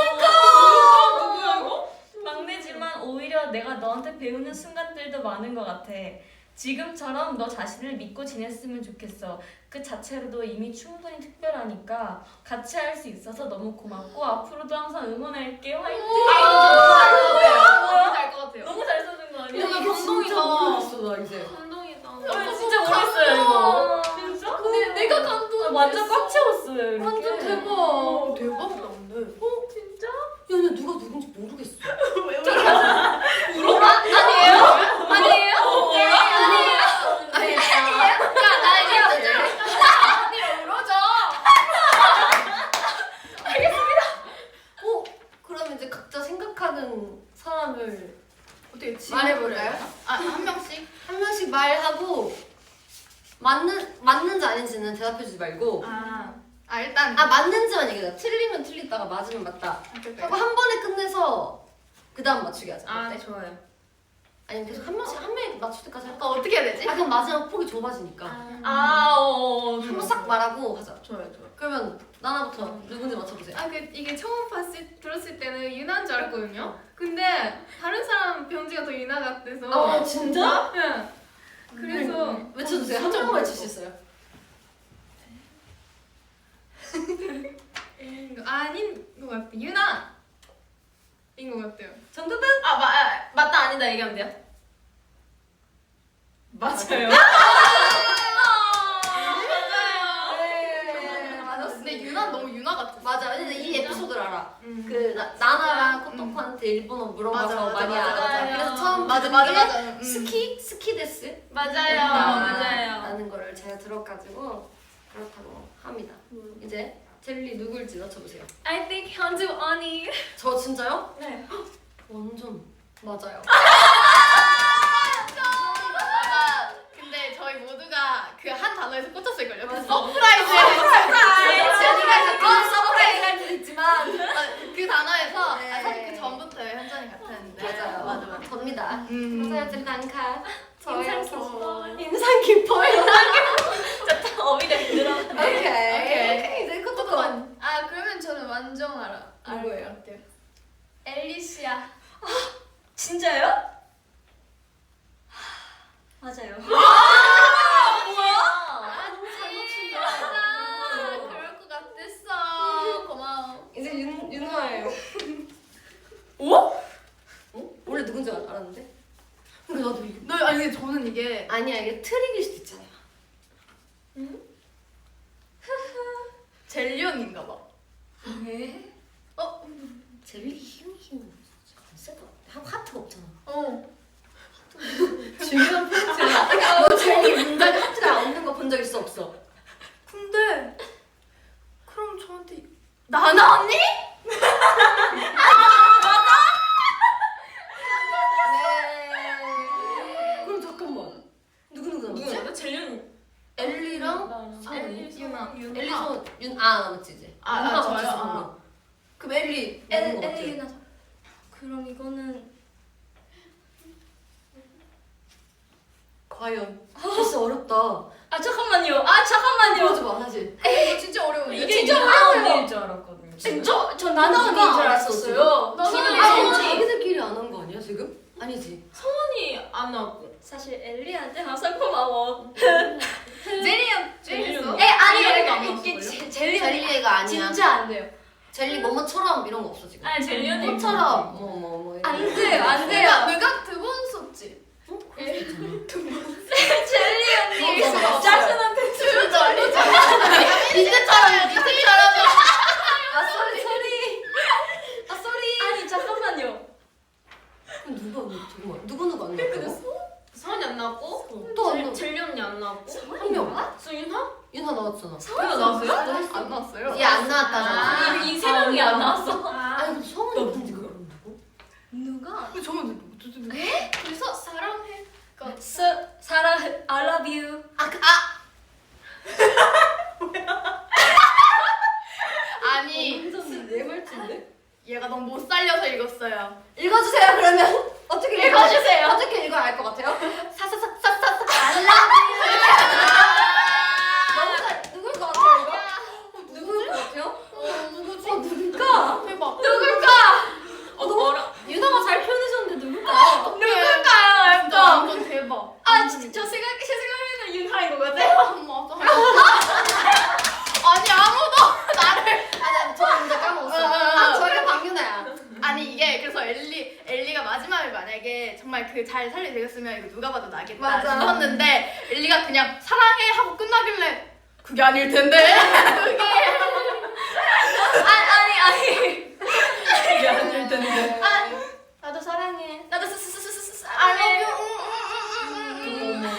누구야 이거? 막내지만 오히려 내가 너한테 배우는 순간들도 많은 것 같아. 지금처럼 너 자신을 믿고 지냈으면 좋겠어. 그 자체로도 이미 충분히 특별하니까 같이 할 수 있어서 너무 고맙고 앞으로도 항상 응원할게. 화이팅! 알것 같아요. 너무 잘 써준 거 아니야? 이거 진짜 모르겠어 나 이제. 감동이다. 진짜 모르겠어요 이거. 진짜? 근데 내가 감동. 완전 꽉 채웠어요 이렇게. 완전 대박. 대박이다 근데. 진짜? 야, 나 누가 누군지 모르겠어. 아니에요? 야나 이제 언니를 울어줘. 그럼 이제 각자 생각하는 사람을 어떻게 말해볼까요? 한 명씩. 한 명씩 말하고 맞는지 아닌지는 대답해주지 말고 일단 맞는지만 얘기하자. 틀리면 틀리다가 맞으면 맞다. 하고 한 번에 끝내서 그 다음 맞추기 하자. 어때? 좋아요. 아니면 계속 한 명이 맞출 때까지 할까? 어떻게 해야 되지? 아 그럼 마지막 폭이 좁아지니까 좀 한번 싹 말하고 하자. 좋아요. 그러면 나나부터 누군지 맞춰보세요. 이게 처음 들었을 때는 유나인 줄 알았거든요. 근데 다른 사람 병지가 더 유나 같아서. 진짜? 응. 그래서 외쳐주세요. 한 명만 외칠 수 있어요. 아닌 것 같아. 유나인 것 같아요. 정답은? 맞다 아니다 얘기하면 돼요? 맞아요. 네, 맞았어. 근데 유나 너무 유나 같아. 맞아. 근데 이 에피소드를 알아. 그 나나랑 코토코한테 일본어 물어봐서 맞아, 맞아, 많이 맞아, 알아. 맞아. 그래서 처음 맞아, 들은 맞아, 게 맞아. 스키데스 맞아요. 라는 거를 제가 들어가지고 그렇다고 합니다. 이제 젤리 누굴지 맞춰보세요. I think 현주 언니. 저 진짜요? 네. 완전 맞아요. 근데 저희 모두가 그 한 단어에서 꽂혔을걸요. 그 맞아. 서프라이즈. 제니가 가끔 서프라이즈 할 수 있지만 그 단어에서 네. 사실 그 전부터 현전이 같았는데. 맞아요. 맞아. 접니다. 맞아요. 젤리 단카. 인상 깊어요. 인상 깊어요. 어미가 힘들어. 오케이. 이제 코토코. 아 그러면 저는 완전 알아요. 누구예요? 엘리시아. 진짜요? 맞아요. 그럴 것 같았어. 고마워. 이제 윤화예요. 오? 원래 누군지 알았는데? 근데 나도 이거. 아니 근데 저는 이게 아니야 이게 트릭일 수도 있잖아요. 젤리언인가 봐. 왜? 젤리 힘. 세다. 하트가 없잖아. 중요한 포인트야. 너 젤리 문장에 하트가 없는 거 본 적 있어 없어? 근데 그럼 저한테 나나 언니? 네. 그럼 잠깐만. 누구 남았지? 누구야? 젤리언. 엘리랑 엘리, 유나. 엘리서 남았지 이제. 아, 윤하 저요? 맞췄어, 아. 방금. 그럼 엘리 누군 거 같아요? 엘리 유나. 그럼 이거는 과연. 진짜 어렵다. 잠깐만요. 보여줘봐 사실. 이거 진짜 어려운데. 이게 유나 언니일 줄 알았거든요. 진짜? 저 나나 언니인 줄 알았었어요. 나나 아, 언니. 자기들끼리 안 한 거 아니야 지금? 아니지. 성원이 안 나왔고. 사실 엘리한테 항상 고마워. 젤리언 젤리언. 젤리가 안 나왔을걸요? 젤리 젤리가 아니야. 진짜 안 돼요. 젤리 뭐뭐처럼 이런 거 없어 지금. 아니 젤리 언니 꽃처럼 뭐. 안 돼요, 안 돼요. 내가 두 번 썼지. 젤리 언니 맞아. 짤순한테 둘도 아니죠. 니트처럼. 아 소리. 아니 잠깐만요. 그럼 누구 안 나왔어? 성원이 안 나왔고. 또 안 나왔어. 젤리 언니 안 나왔고. 한 명. 수윤하? 윤하 나왔잖아. 수윤하 나왔어요? 안 나왔어요. 얘 안 나왔다잖아. 이 세 명이 안 나왔어. 아니 근데 성원이 누군지 그럼 누구? 누가? 저는 그래서 사랑해. 사랑 I love you. 아니 완전 내 말투인데? 얘가 너무 못 살려서 읽었어요. 읽어주세요 그러면. 어떻게 읽어주세요. 어떻게 읽어야 알 것 같아요? 사사사사사사 너무 잘 누굴 것 같아요 이거? 누굴 것 같아요? 누구지? 누굴까? 대박. 누굴까? 유나가 잘 표현해줬는데 누굴까? 누굴까요? 진짜 완전 대박. 제 생각에는 윤하인 것 같아요. 맞아. 아니 아무도 나를. 아니 저 진짜 까먹었어. 저게 박유나야. 아니 이게 그래서 엘리가 마지막에 만약에 정말 그 잘 살려내렸으면 이거 누가 봐도 나겠다 맞아. 싶었는데 엘리가 그냥 사랑해 하고 끝나길래 그게 아닐 텐데. 그게 아니. 이게 아닐 텐데. 나도 사랑해. 나도 I 사랑해. love you.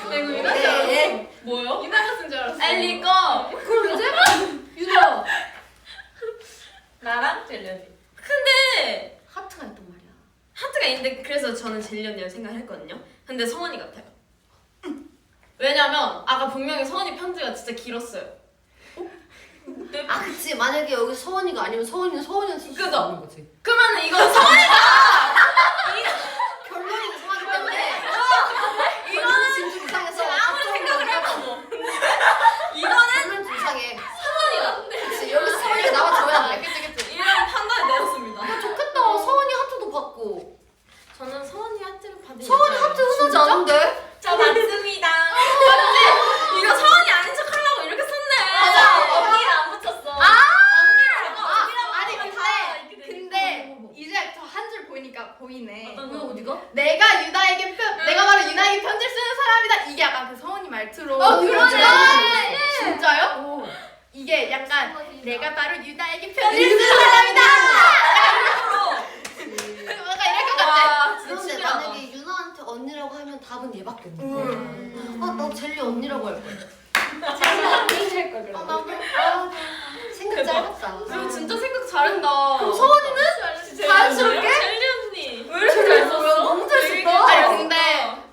내가 네. 뭐요? 유나가 쓴 줄 알았어. 엘리 거. 그럼 이제 유나 나랑 젤리 언니. 근데 하트가 있단 말이야. 하트가 있는데 그래서 저는 젤리 언니를 생각했거든요. 근데 성원이 같아요. 왜냐면 아까 분명히 성원이 편지가 진짜 길었어요. 아 그치 만약에 여기 서원이가 아니면 서원이는 서원이한테 쓸 그죠? 수 있는 거지. 그러면은 이건 성원이 결론이 이상하기 때문에 이게 약간 내가 바로 유나에게 편지를 쓰는 사람이다. 뭔가 이럴 것 같아. 와, 진짜 그런데 치밀하다. 만약에 유나한테 언니라고 하면 답은 얘밖에 없는 거야. 나 젤리 언니라고 할 거야. 젤리 언니 할걸 그래. 나도. 생각 짧았다. 그리고 진짜 생각 잘한다. 그럼 서원이는? 자연스럽게? 젤리 언니. 왜 이렇게 잘 썼어? 너무 잘 되게 썼다. 잘 아니 근데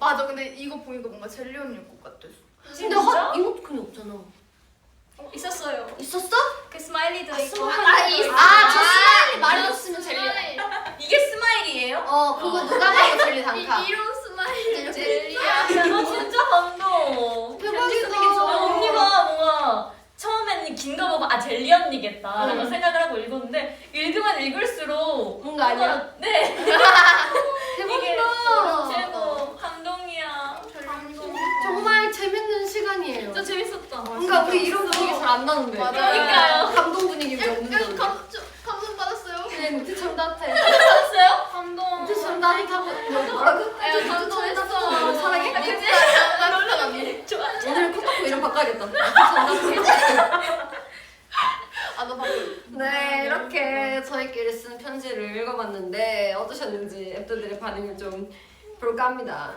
맞아. 근데 이거 보니까 뭔가 젤리 언니일 것 같았어. 근데 이모티콘이 없잖아. 있었어요. 있었어? 그 스마일리도 있고. 저 스마일리 말해줬으면 젤리. 이게 스마일이에요? 그거 누가 봐도 젤리 단타. 이런 스마일 젤리야. 진짜 감동. 대박이다. 언니가 뭔가 처음에는 긴 거 보고 젤리 언니겠다라고 생각을 하고 읽었는데 읽으면 읽을수록 뭔가 아니야? 네. 이게 대박이다. 최고 감동이야. 정말 재밌는 시간이에요. 진짜 재밌었다. 뭔가 우리 이런 분위기 잘 안 나는데. 맞아요. 감동 분위기 왜 없는 건데. 감동 받았어요. 네, 밑에처럼 따뜻해. 봤어요? 감동. 밑에처럼 따뜻하고. 뭐라고? 감동했어. 사랑해? 감동. 좋아. 오늘 컷하고 이름 바꿔야겠다. 밑에처럼 따뜻해. 너 바꿀. 네, 이렇게 저희끼리 쓴 편지를 읽어봤는데 어떠셨는지 앱들의 반응을 좀 볼까 합니다.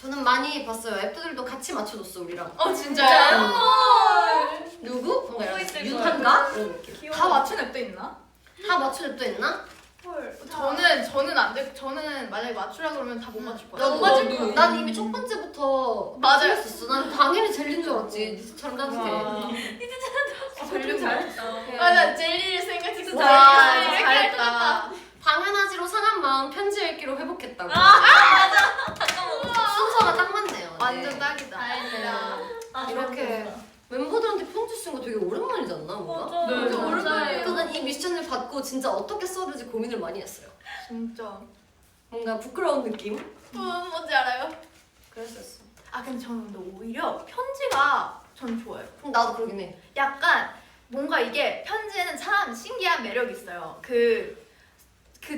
저는 많이 봤어요. 앱들도 같이 맞춰줬어 우리랑. 진짜요? 누구? 뭔가 이런 있을 유탄가? 이런 느낌. 다 맞춘 앱도 있나? 다 맞춘 앱도 있나? 저는 안 돼. 저는 만약에 맞추라 그러면 다 못 맞출 거야. 나도 맞을 거야. 난 이미 첫 번째부터 맞아요. 틀렸었어. 난 당연히 젤리인 줄 알았지. 니처럼 따뜻해. 젤리 잘했다. 맞아. 젤리를 생각했어. 와, 젤리 잘했다. 당연하지로 상한 마음 편지 읽기로 회복했다고. 순서가 딱 맞네요. 완전 네. 딱이다. 다행이다. 이렇게 멤버들한테 편지 쓴 거 되게 오랜만이지 않나 뭔가? 네, 맞아. 그래서 난 이 미션을 받고 진짜 어떻게 써야 될지 고민을 많이 했어요. 진짜. 뭔가 부끄러운 느낌? 뭔지 알아요? 그랬었어. 근데 저는 근데 오히려 편지가 전 좋아요. 그럼 나도 그러긴 해. 약간 뭔가 이게 편지에는 참 신기한 매력이 있어요.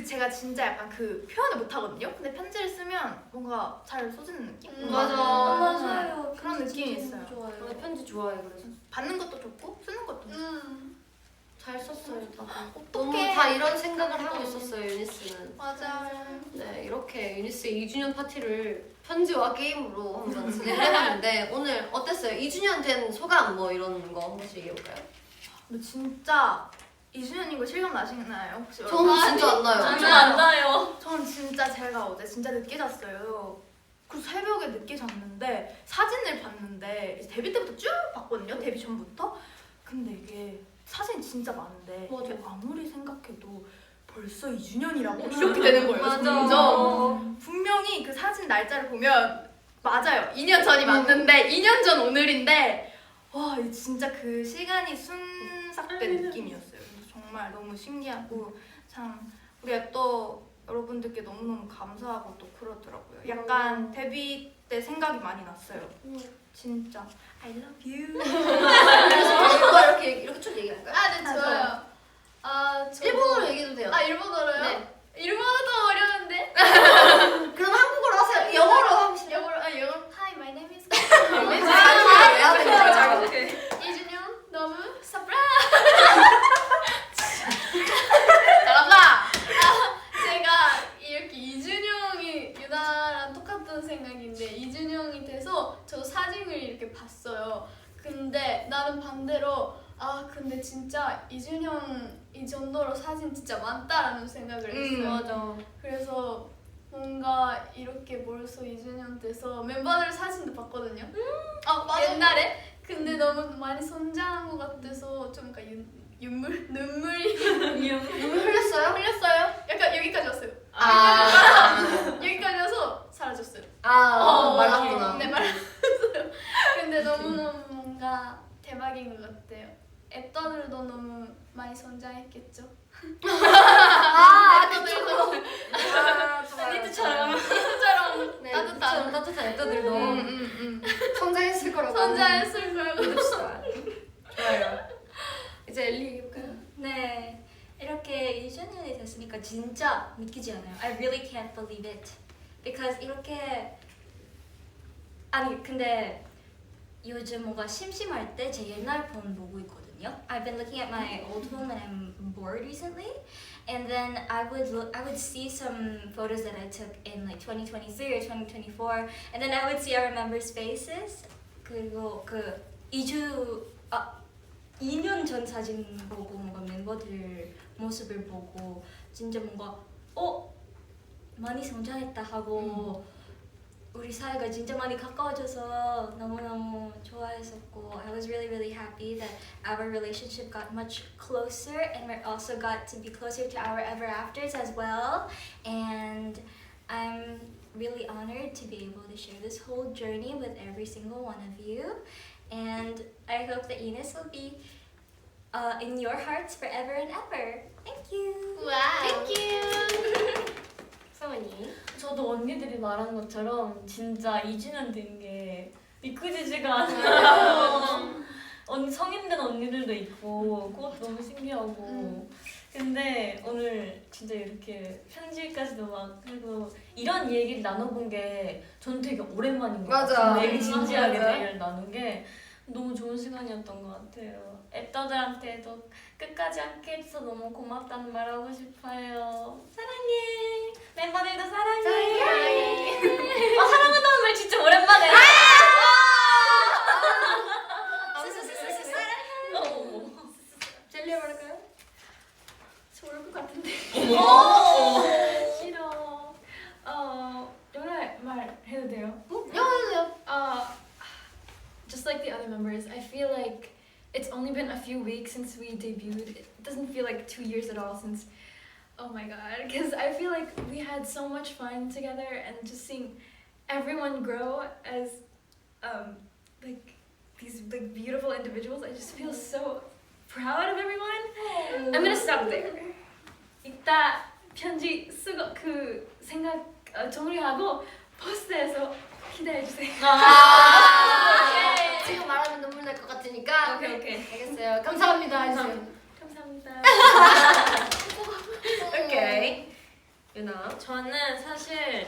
제가 진짜 약간 표현을 못 하거든요. 근데 편지를 쓰면 뭔가 잘 써지는 느낌? 맞아. 그런 느낌이 있어요. 나 편지 좋아해 그래서. 받는 것도 좋고 쓰는 것도 좋고. 잘 썼어요 다들. 어떡해. 너무 다 이런 생각을 하고 있었어요 유니스는. 맞아요. 네 이렇게 유니스의 2주년 파티를 편지와 게임으로 한번 진행을 해봤는데 오늘 어땠어요? 2주년 된 소감 뭐 이런 거 한 번씩 얘기해볼까요? 근데 진짜 2주년인 거 실감 나시나요? 혹시 저는 진짜 안 나요. 저는 안 나요. 전 진짜 제가 어제 진짜 늦게 잤어요. 그리고 새벽에 늦게 잤는데 사진을 봤는데 이제 데뷔 때부터 쭉 봤거든요. 데뷔 전부터. 근데 이게 사진이 진짜 많은데 맞아. 이게 아무리 생각해도 벌써 2주년이라고 이렇게 되는 거예요. 맞아. 점점. 분명히 그 사진 날짜를 보면 맞아요. 2년 전이 맞는데 2년 전 오늘인데 와 이게 진짜 그 시간이 순삭된 느낌이었어요. 그래서 정말 너무 신기하고 참 우리가 또 여러분들께 너무너무 감사하고 또 그러더라고요. 약간 데뷔 때 생각이 많이 났어요. 진짜 I love you. 그래서 이거 이렇게 쭉 얘기할까요? 네 좋아요. 일본어로 얘기해도 돼요. 일본어로요? 네. 일본어도 어려운데? 그럼 한국어로 하세요. 영어로 하시죠. 영어로 영어로 Hi, my name is 잘해. 2주년 너무 서프라이즈. 잘한다. 제가 이렇게 2주년이 유나랑 똑같은 생각인데 2주년이 돼서 저 사진을 이렇게 봤어요. 근데 나는 반대로 근데 진짜 2주년 이 정도로 사진 진짜 많다라는 생각을 했어요. 맞아. 그래서 뭔가 이렇게 벌써 2주년 돼서 멤버들 사진도 봤거든요. 옛날에. 근데 너무 많이 성장한 것 같아서 좀 약간 눈물이 눈물 흘렸어요? 흘렸어요. 약간 여기까지 왔어요. 여기까지 와서 사라졌어요. 말랐구나. 네, 말랐어요. 근데 너무너무 뭔가 대박인 것 같아요. 앱더들도 너무 많이 성장했겠죠. 앱더들도 니트처럼. 니트처럼 네, 따뜻한 따뜻한 앱들도 성장했을 거라고 성장했을 거라고. 믿읍시다. 좋아요. 이제 엘리 얘기해볼까요? 네. 이렇게 2주년이 됐으니까 진짜 믿기지 않아요. I really can't believe it. Because 이렇게 근데 요즘 뭔가 심심할 때 제 옛날 폰 보고 있거든요. I've been looking at my old phone when I'm bored recently, and then I would see some photos that I took in like 2023 or 2024, and then I would see our members' faces. 그리고 그 2년 전 사진 보고 뭔가 멤버들 모습을 보고 진짜 뭔가 많이 성장했다 하고 우리 사이가 진짜 많이 가까워져서 너무너무 좋아했었고 I was really happy that our relationship got much closer and we also got to be closer to our ever afters as well, and I'm really honored to be able to share this whole journey with every single one of you, and I hope that Eunice will be in your hearts forever and ever. Thank you. 와우. Thank you. 성원이. 저도 언니들이 말한 것처럼 진짜 2주년 된 게 믿겨지지가 않아요. 성인 된 언니들도 있고 그것도 너무 신기하고 근데 오늘 진짜 이렇게 편지까지도 막 그리고 이런 얘기를 나눠본 게 저는 되게 오랜만인 것 맞아. 같아요. 되게 진지하게 맞아. 얘기를 나눈 게 너무 좋은 시간이었던 것 같아요. 앱더들한테도 끝까지 함께 해줘서 너무 고맙다는 말 하고 싶어요. 사랑해. 멤버들도 사랑해. 사랑한다는 말 진짜 오랜만에. 젤리 말할까요? 좋을 것 같은데. 싫어. 연애 말 해도 돼요? Just like the other members, I feel like it's only been a few weeks since we debuted. It doesn't feel like 2 years at all since, oh my god, because I feel like we had so much fun together and just seeing everyone grow as like these like beautiful individuals. I just feel so proud of everyone. I'm gonna stop there. 이따 편지 쓰고 그 생각 정리하고 포스트에서 기대해주세요. 지금 말하면 눈물 날 것 같으니까. 오케이. 알겠어요. 감사합니다. 해주세요. 감사합니다. 오케이. 유나. 저는 사실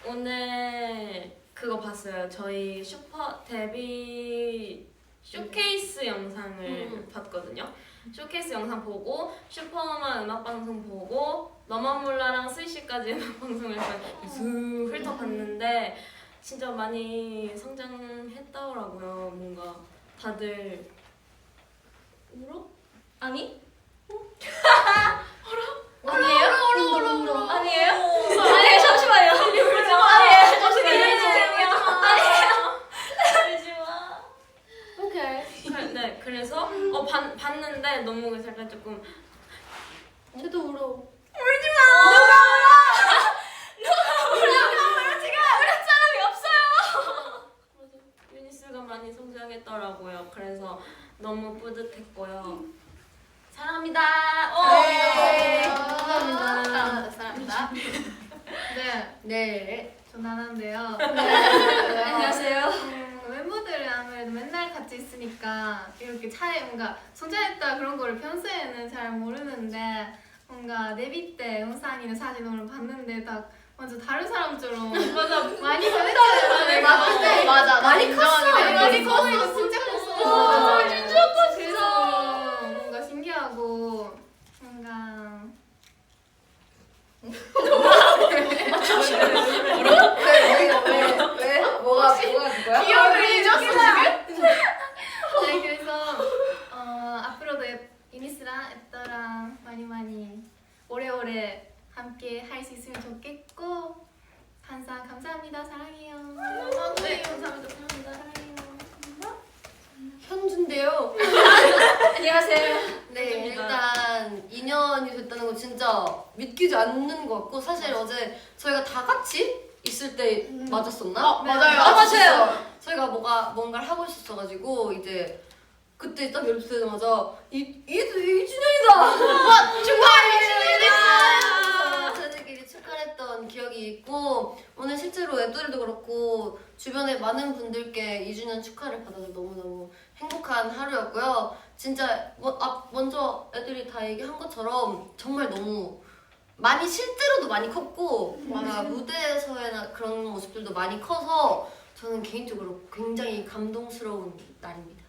오늘 그거 봤어요. 저희 슈퍼 데뷔 쇼케이스 영상을 봤거든요. 쇼케이스 영상 보고 슈퍼우먼 음악방송 보고 너만 몰라랑 스위시까지 음악방송을 쑥 훑어봤는데 진짜 많이 성장했더라고요. 뭔가 다들 울어? 아니? 아니에요? 아니에요? 아니에요, 잠시만요. 아니에요, 잠시만요. 울지 마. 오케이. 네, 그래서 봤는데 너무 약간 조금 저도 울어. 유니스가 많이 성장했더라고요. 그래서 너무 뿌듯했고요. 사랑합니다. 네. 감사합니다. 사랑합니다. 네, 네. 저 나나인데요. 안녕하세요. 멤버들은 아무래도 맨날 같이 있으니까 이렇게 차에 뭔가 성장했다 그런 거를 평소에는 잘 모르는데 뭔가 데뷔 때 영상이나 사진을 봤는데 딱 완전 다른 사람처럼 맞아. 많이 변했잖아요. 맞아. 많이 컸어. 많이 컸어. 진짜 컸어. 맞아. 진짜 컸어. 그래서 뭔가 신기하고 뭔가 왜? 뭐가 그거야? 기억을 잊었어 지금? 네, 그래서 앞으로도 유니스랑 앱더랑 많이 오래오래 함께 할 수 있으면 좋겠고 항상 감사합니다. 사랑해요. 네, 감사합니다. 사랑해요. 현준데요. 안녕하세요. 네, 일단 2년이 됐다는 거 진짜 믿기지 않는 것 같고 사실 어제 저희가 다 같이 있을 때 맞았었나? 맞아요. 맞아요. 저희가 뭔가를 하고 있었어가지고 이제 그때 딱 연습되자마자 2주년이다! 축하해! 저희들끼리 축하를 했던 기억이 있고 오늘 실제로 애들도 그렇고 주변에 많은 분들께 2주년 축하를 받아서 너무너무 행복한 하루였고요. 진짜 먼저 애들이 다 얘기한 것처럼 정말 너무 실제로도 많이 컸고 뭔가 무대에서의 그런 모습들도 많이 커서 저는 개인적으로 굉장히 감동스러운 날입니다.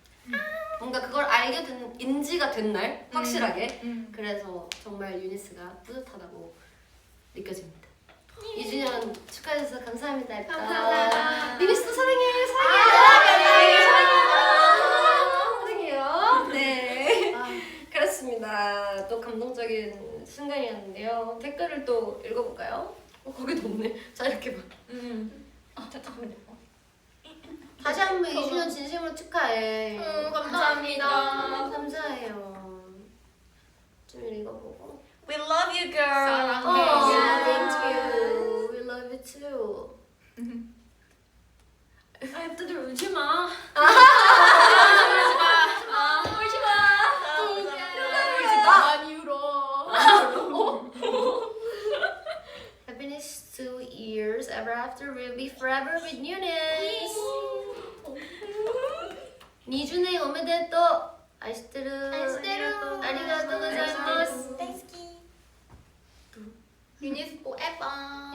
뭔가 그걸 알게 된 인지가 된 날 확실하게. 그래서 정말 유니스가 뿌듯하다고 느껴집니다. 2주년 축하해주셔서 감사합니다. 감사합니다. 유니스도 사랑해. 사랑해요. 네. 그렇습니다. 또 감동적인 순간이었는데요. 댓글을 또 읽어볼까요? 거기도 없네. 자 이렇게 봐. 잠깐만요. 다시 한번 2주년 진심으로 축하해. 감사합니다. 감사해요. 좀 읽어보고. We love you, girl. Oh, thank you. We love you too. 애들 울지 마. 많이 울어. Happiness 2 years ever after we'll be forever with Eunice. 2주年おめでとう。愛してる。愛してる。ありがとうございます。大好き。 유니스 forever.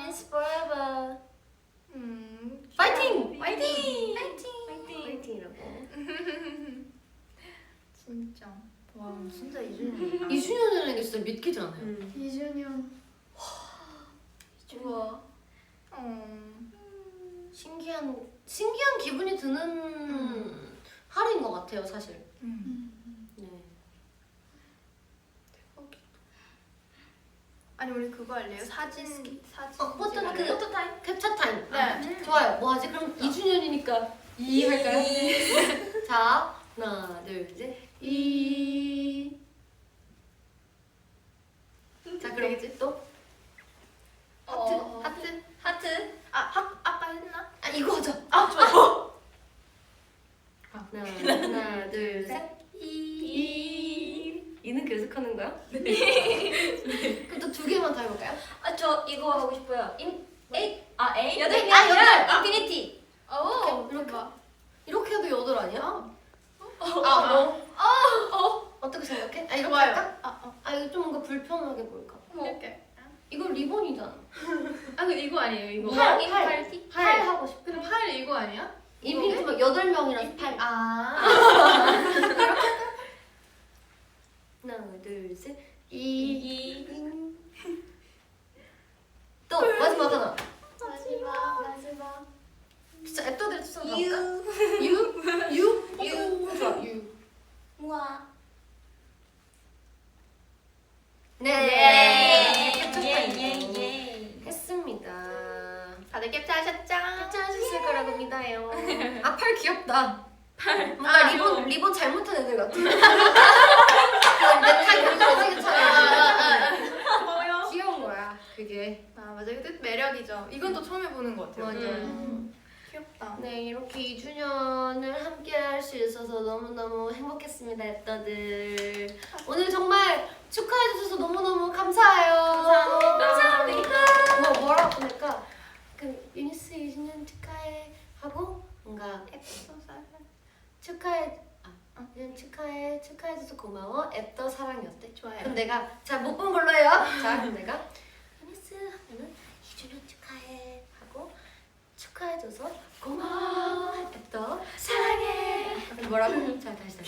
It's forever. 음. 파이팅! 파이팅! 파이팅이라고. 진짜. 와 진짜 2주년. 2주년이라는 게 진짜 믿기지 않아요. 2주년. 우와. 어. 신기한 기분이 드는 하루인 것 같아요, 사실. 네. 아니 우리 그거 할래요? 사진. 포토 찍을래요? 포토 타임? 캡처 타임. 네. 좋아요. 뭐 하지? 그럼 2주년이니까 2 할까요? 자, 하나, 둘, 셋. 2. 자, 그럼 또 하트. 하트. 아까 했나? 아, 이거 하자. 아 좋아. 하나, 둘, 셋. 2는 계속 하는 거야? 네. 그럼 또 2개만 더 해볼까요? 아, 저 이거 하고 싶어요. 아 A? 여덟 개. 여덟. 인피니티. 오. 이렇게. 이렇게 해도 8 아니야? 어떻게 생각해? 아, 이렇게 좋아요. 할까? 이거 좀 뭔가 불편하게 보일까? 이렇게. 이거 리본이잖아. 아, 그 이거 아니에요, 이거. 팔 하고 싶어. 근데 팔 이거 아니야? 인피니티 막 8명이라서 8. 하나, 둘, 셋. 2. 또 마지막 하나. 마지막. 진짜 앱도들 추천 가볼까? 유. 좋아, 유. 우와. 네. 예. 했습니다. 다들 캡처하셨죠? 캡처하셨을 거라고 믿어요. 아, 팔 귀엽다. 뭔가 리본 잘못한 애들 같아. 내팔 이렇게 생겼잖아. 귀여운 거야, 그게. 아 맞아요. 그 매력이죠. 이건 또 처음 해보는 것 같아요. 맞아요. 귀엽다. 네, 이렇게 2주년을 함께 할 수 있어서 너무너무 행복했습니다, 앱더들. 오늘 정말 축하해주셔서 너무너무 감사해요. 감사합니다. 뭐라고 보니까 그 유니스 2주년 축하해 하고 뭔가 축하해줘서 고마워. 앱더 사랑이었대. 좋아요. 그럼 내가 자 못 본 걸로 해요. 자 그럼 내가 유니스 하면은 2주년 축하해 하고 축하해줘서 고마워. 앱더 사랑해. 뭐라고? 자 다시.